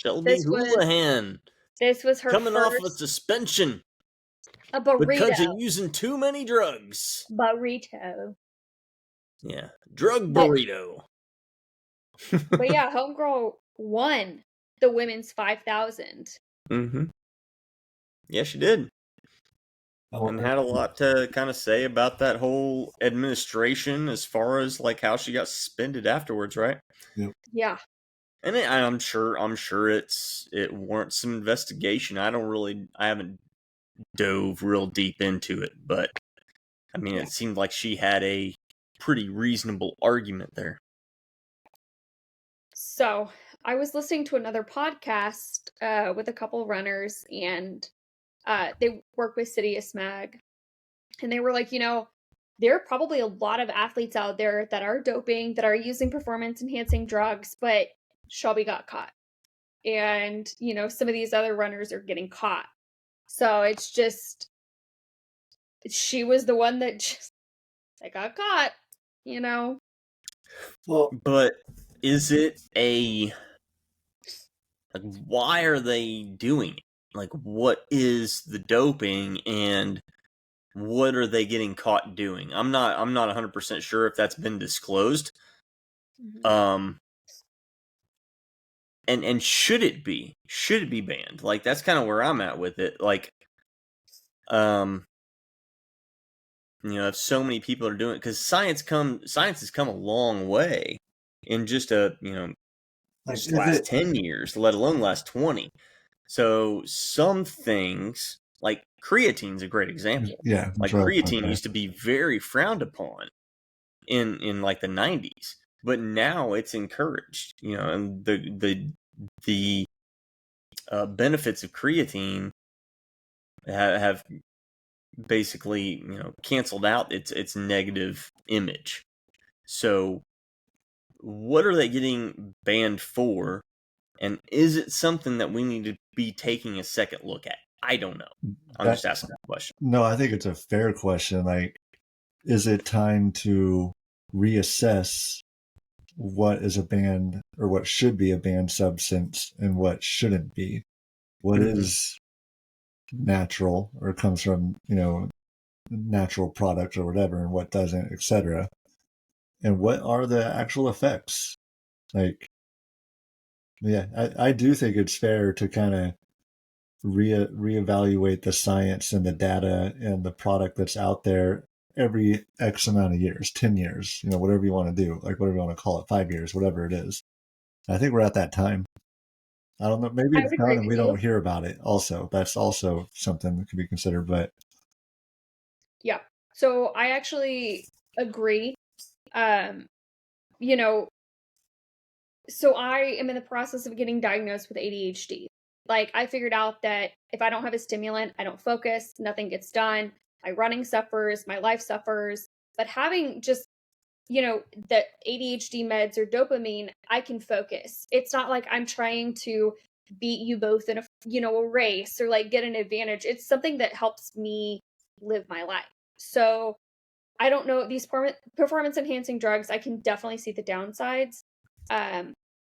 Houlihan. This was her coming off a suspension. A burrito. Because of using too many drugs. Burrito. Yeah, drug burrito. But yeah, homegirl won the women's 5,000. Mm-hmm. Yeah, she did. And had a lot to kind of say about that whole administration as far as like how she got suspended afterwards, right? Yep. Yeah. And I'm sure it warrants some investigation. I haven't dove real deep into it, but I mean, it seemed like she had a pretty reasonable argument there. So I was listening to another podcast with a couple runners, and they work with Sidious Mag, and they were like, there are probably a lot of athletes out there that are doping, that are using performance enhancing drugs, but Shelby got caught. And, some of these other runners are getting caught. So it's just, she was the one that got caught, Well, but is it why are they doing it? Like, what is the doping and what are they getting caught doing? I'm not 100% sure if that's been disclosed. Mm-hmm. And should it be banned? Like, that's kind of where I'm at with it. Like, if so many people are doing it, because science has come a long way in just last 10 years, let alone last 20. So some things Like creatine's a great example. Yeah, like creatine used to be very frowned upon in like the 90s, but now it's encouraged. And the benefits of creatine have basically canceled out its negative image. So what are they getting banned for, and is it something that we need to be taking a second look at? I don't know. I'm just asking that question. No, I think it's a fair question. Like, is it time to reassess what is a banned or what should be a banned substance and what shouldn't be? What is natural or comes from, natural product or whatever, and what doesn't, etc. And what are the actual effects? Like, yeah, I do think it's fair to kind of reevaluate the science and the data and the product that's out there every X amount of years, 10 years, whatever you want to do, like whatever you want to call it, 5 years, whatever it is. I think we're at that time. I don't know. Maybe it's done and we don't hear about it also. That's also something that could be considered, but. Yeah. So I actually agree. So I am in the process of getting diagnosed with ADHD. Like, I figured out that if I don't have a stimulant, I don't focus, nothing gets done. My running suffers, my life suffers. But having just, the ADHD meds or dopamine, I can focus. It's not like I'm trying to beat you both in a race or like get an advantage. It's something that helps me live my life. So I don't know, these performance enhancing drugs, I can definitely see the downsides.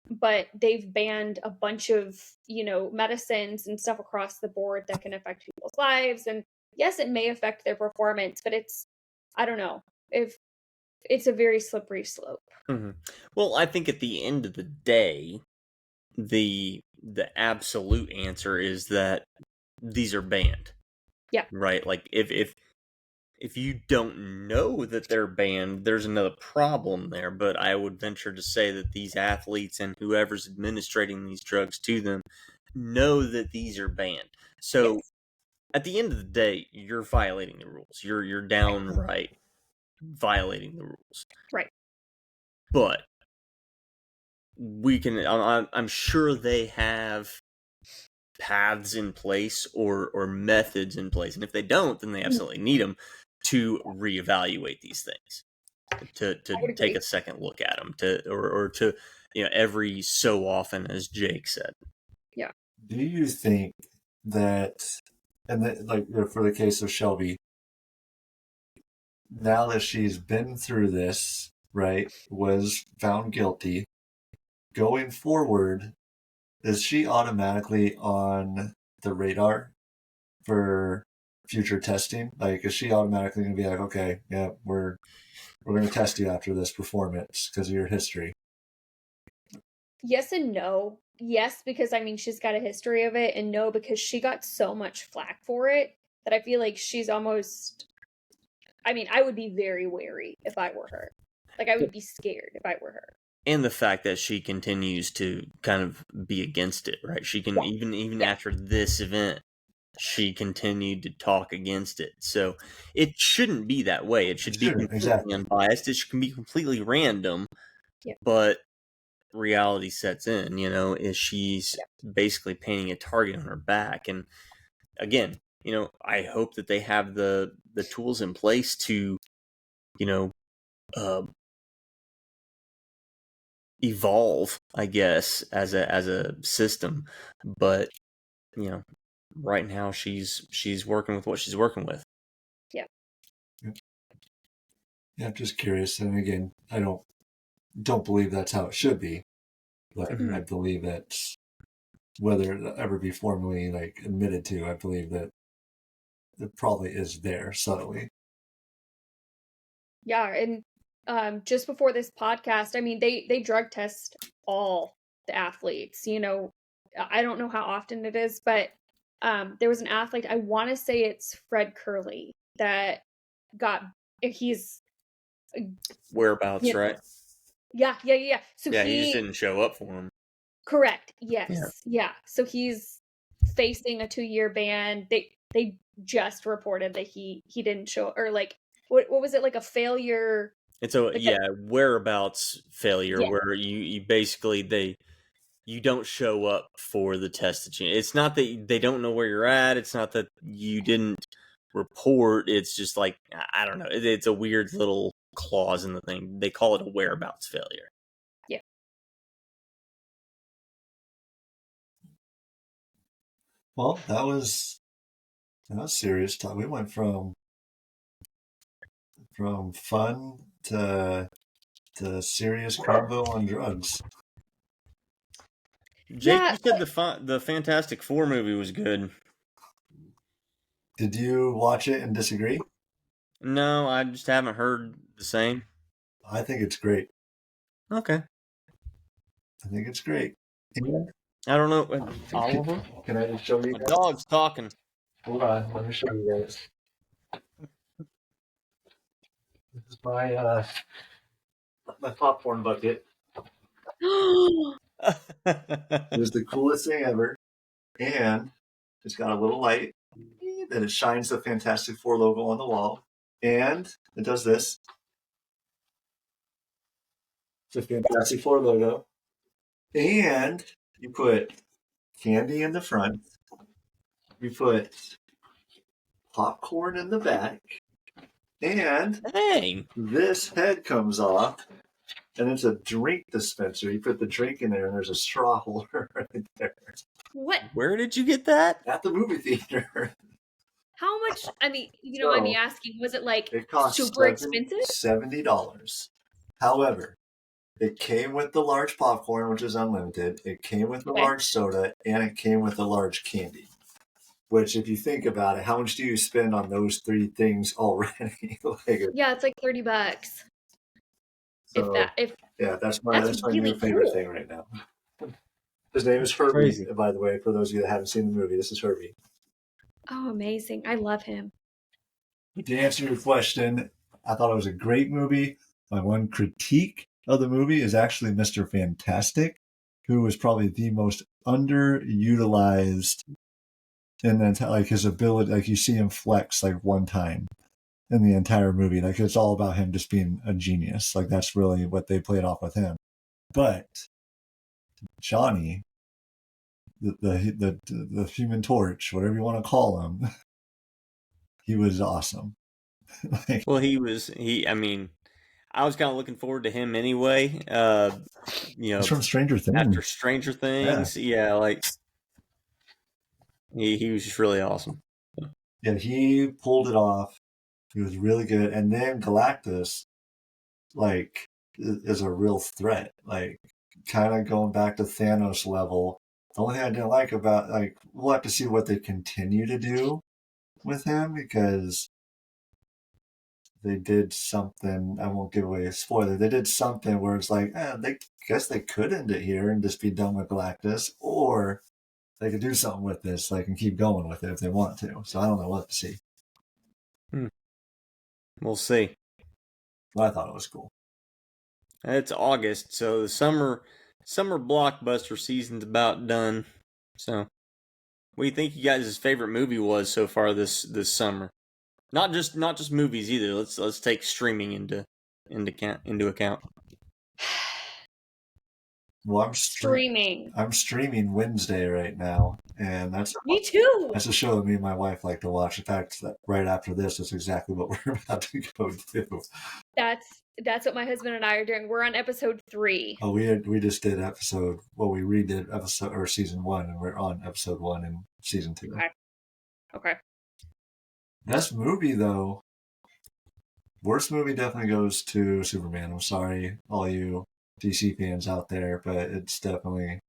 But they've banned a bunch of, medicines and stuff across the board that can affect people's lives. And yes, it may affect their performance, but I don't know, if it's a very slippery slope. Mm-hmm. Well, I think at the end of the day, the absolute answer is that these are banned. Yeah. Right? Like if you don't know that they're banned, there's another problem there. But I would venture to say that these athletes and whoever's administrating these drugs to them know that these are banned. So yes. At the end of the day, you're violating the rules. You're downright violating the rules. Right. But I'm sure they have paths in place or methods in place. And if they don't, then they absolutely need them to reevaluate these things, to take a second look at them, or to every so often, as Jake said. Yeah. Do you think that, and that, like for the case of Shelby, now that she's been through this, right, was found guilty, going forward, is she automatically on the radar for future testing? Like, is she automatically going to be like, okay, yeah, we're going to test you after this performance because of your history? Yes and no. Yes, because she's got a history of it, and no, because she got so much flack for it that I feel like she's almost, I would be very wary if I were her. Like, I would be scared if I were her. And the fact that she continues to kind of be against it, right? She can, even after this event, she continued to talk against it. So it shouldn't be that way. It should be completely unbiased. It should be completely random. Yeah. But reality sets in, is she's basically painting a target on her back. And again, I hope that they have the tools in place to, evolve, I guess, as a system. But right now she's working with what she's working with. Yeah. Yeah, I'm just curious. And again, I don't believe that's how it should be, but I believe that whether it'll ever be formally admitted to, I believe that it probably is there subtly. Yeah, and just before this podcast, they drug test all the athletes. I don't know how often it is, but there was an athlete, I want to say it's Fred Curley, that he's whereabouts, right? Yeah. So he just didn't show up for him. Correct. Yes. Yeah. So he's facing a 2-year ban. They just reported that he didn't show, or like what was it, like a failure? It's a Like whereabouts failure Yeah. where you basically you don't show up for the test that you. It's not that they don't know where you're at. It's not that you didn't report. It's just like I don't know. It's a weird little clause in the thing. They call it a whereabouts failure. Yeah. Well, that was serious talk. We went from fun to serious combo on drugs. Jake, you said the Fantastic Four movie was good. Did you watch it and disagree? No, I just haven't heard the same. I think it's great. Okay. I think it's great. I don't know. Oliver? Can I just show you My guys? dog's talking. Hold on, let me show you guys. This is my popcorn bucket. It was the coolest thing ever. And it's got a little light that it shines the Fantastic Four logo on the wall. And it does this. It's a Fantastic Four logo. And you put candy in the front. You put popcorn in the back. And Dang. this head comes off. And it's a drink dispenser. You put the drink in there, and there's a straw holder right there. What? Where did you get that? At the movie theater. How much? I mean, you know, I mean, asking, was it like It cost super expensive? $70. However, it came with the large popcorn, which is unlimited. It came with the large soda, and it came with the large candy. Which, if you think about it, how much do you spend on those three things already? Yeah, it's like $30. So, that's my really new favorite cool thing right now. His name is Herbie, Crazy. by the way, for those of you that haven't seen the movie. This is Herbie. Oh, amazing. I love him. To answer your question, I thought it was a great movie. My one critique of the movie is actually Mr. Fantastic, who was probably the most underutilized in the like his ability. Like you see him flex like one time in the entire movie. Like it's all about him just being a genius. Like that's really what they played off with him. But Johnny, the Human Torch, whatever you want to call him, he was awesome. Well, I mean, I was kind of looking forward to him anyway. He's from Stranger Things. After Stranger Things, like he was just really awesome. Yeah, he pulled it off. He was really good. And then Galactus, like, is a real threat. Like, kind of going back to Thanos level. The only thing I didn't like about, like, we'll have to see what they continue to do with him because they did something. I won't give away a spoiler. They did something where it's like, they guess they could end it here and just be done with Galactus, or they could do something with this, like, and keep going with it if they want to. So I don't know what to see. We'll see. Well, I thought it was cool. It's August, so the summer blockbuster season's about done. So, what do you think you guys' favorite movie was so far this summer? Not just movies either. Let's take streaming into account. Well, I'm streaming Wednesday right now, and that's me too. That's a show that me and my wife like to watch. In fact, right after this, that's exactly what we're about to go do. That's what my husband and I are doing. We're on episode 3. Oh, we just did we redid episode or season 1, and we're on episode 1 in season 2. Okay. Best movie though. Worst movie definitely goes to Superman. I'm sorry, all you DC fans out there, but it's definitely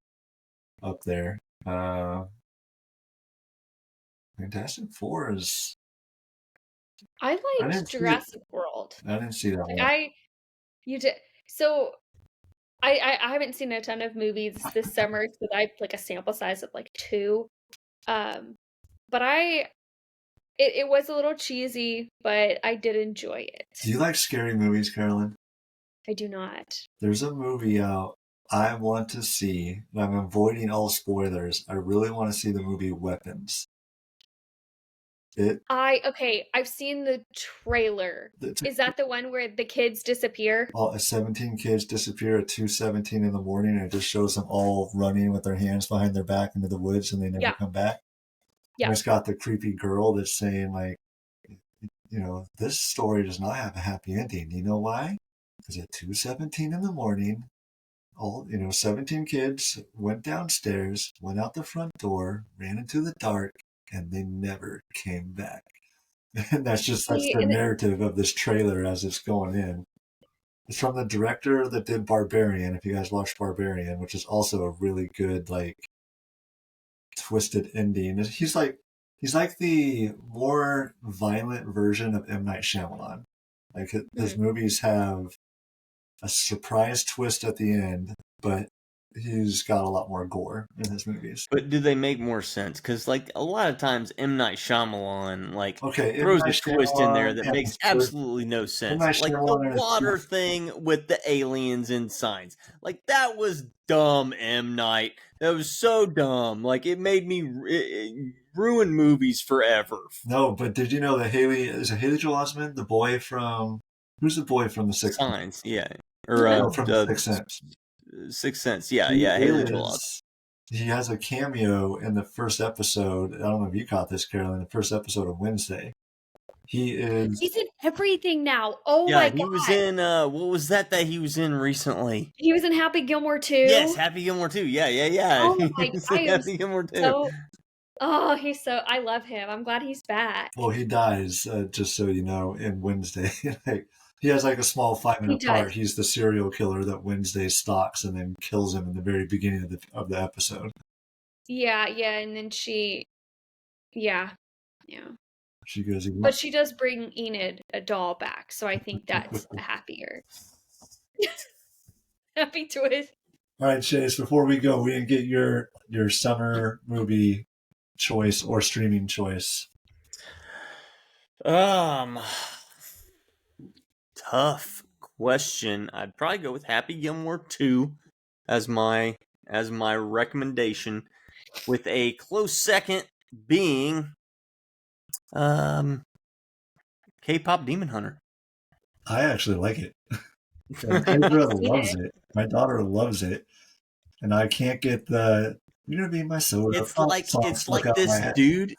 up there. Fantastic Four is. I liked Jurassic World. I didn't see that one. You did. So I haven't seen a ton of movies this summer because I have like a sample size of like 2. But it was a little cheesy, but I did enjoy it. Do you like scary movies, Carolyn? I do not. There's a movie out I want to see, and I'm avoiding all spoilers, I really want to see the movie Weapons. I've seen the trailer. Is that the one where the kids disappear? All 17 kids disappear at 2:17 in the morning, and it just shows them all running with their hands behind their back into the woods, and they never come back. Yeah. And it's got the creepy girl that's saying, like, this story does not have a happy ending. You know why? Because at 2:17 in the morning, 17 kids went downstairs, went out the front door, ran into the dark, and they never came back. And that's the narrative of this trailer as it's going in. It's from the director that did Barbarian, if you guys watched Barbarian, which is also a really good, like, twisted ending. He's like the more violent version of M. Night Shyamalan. Like, his movies have a surprise twist at the end, but he's got a lot more gore in his movies. But do they make more sense? Because, like, a lot of times M. Night Shyamalan, throws a twist in there that makes absolutely no sense. Like the water thing with the aliens and signs. Like, that was dumb, M. Night. That was so dumb. Like, it made me ruin movies forever. No, but did you know that Haley Joel Osment, who's the boy from The Sixth Sense? Signs, yeah. Or from The Sixth Sense. Sixth Sense, yeah, Haley Joel Osment. He has a cameo in the first episode. I don't know if you caught this, Carolyn. The first episode of Wednesday. He's in everything now. Oh my god! He was in what was that he was in recently? He was in Happy Gilmore 2. Yes, Happy Gilmore 2. Yeah. Oh my god! Happy Gilmore 2. I love him. I'm glad he's back. Well, he dies, just so you know, in Wednesday. He has like a small 5-minute part. He's the serial killer that Wednesday stalks and then kills him in the very beginning of the episode. Yeah, and then she goes, but she does bring Enid a doll back, so I think that's a happier happy twist. All right, Chase, before we go, we didn't get your summer movie choice or streaming choice. Tough question. I'd probably go with Happy Gilmore 2 as my recommendation, with a close second being K-pop Demon Hunter. I actually like it. Pedro loves it. My daughter loves it, and I can't get the "You're gonna be my soda." It's like this dude.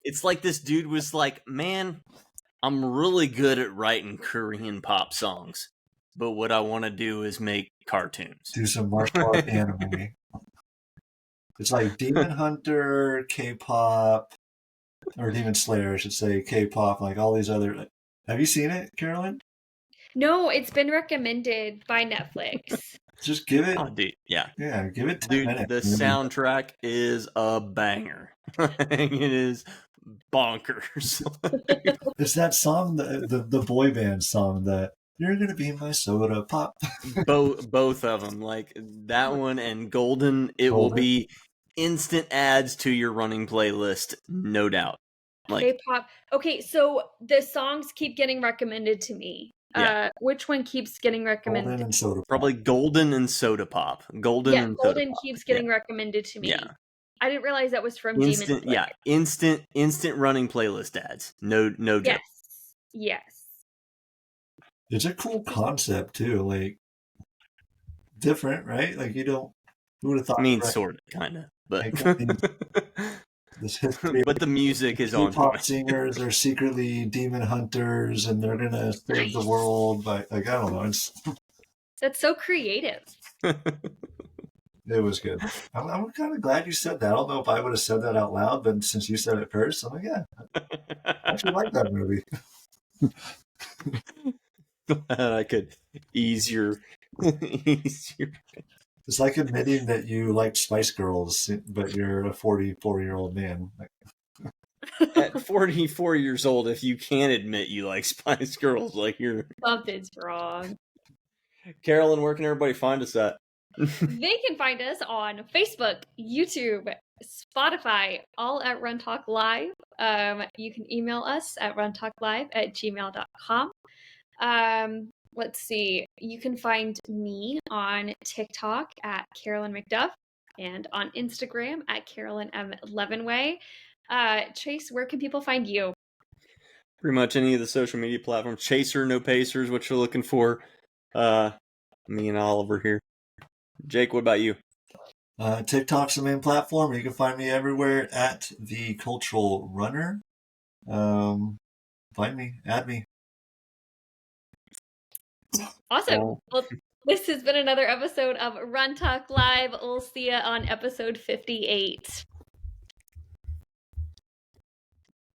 It's like this dude was like, man, I'm really good at writing Korean pop songs, but what I want to do is make cartoons. Do some martial art anime. It's like Demon Hunter, K-pop, or Demon Slayer, I should say, K-pop, like all these other. Have you seen it, Carolyn? No, it's been recommended by Netflix. Just give it. Oh, dude, yeah. Yeah, give it 10 minutes. The soundtrack is a banger. It is bonkers. It's that song, the boy band song, that "You're gonna be my soda pop." Both of them, like that one and Golden. Will be instant adds to your running playlist, no doubt. Like K-pop. Okay, so the songs keep getting recommended to me. Yeah. Which one keeps getting recommended? Golden and Soda Pop. Probably Golden and Soda Pop. Golden keeps getting recommended to me. Yeah. I didn't realize that was from Demon Slayer. Yeah, instant running playlist ads. No joke. Yes. It's a cool concept too, like different, right? Like who would have thought? I mean, sort of, kind of, but this history. But the music is on point. Pop singers are secretly demon hunters, and they're gonna save the world. But I don't know. That's so creative. It was good. I'm kind of glad you said that. I don't know if I would have said that out loud, but since you said it first, I'm like, yeah, I actually like that movie. Glad I could ease your. It's like admitting that you like Spice Girls, but you're a 44-year-old man. At 44 years old, if you can't admit you like Spice Girls, like something's wrong. Carolyn, where can everybody find us at? They can find us on Facebook, YouTube, Spotify, all at RunTok Live. You can email us at runtalklive@gmail.com. Let's see. You can find me on TikTok at Carolyn McDuff and on Instagram at Carolyn M. Levenway. Chase, where can people find you? Pretty much any of the social media platforms. Chaser, no pacers, what you're looking for. Me and Oliver here. Jake, what about you? TikTok's the main platform. You can find me everywhere at The Cultural Runner. Find me, add me. Awesome. Well, this has been another episode of Run Talk Live. We'll see you on episode 58.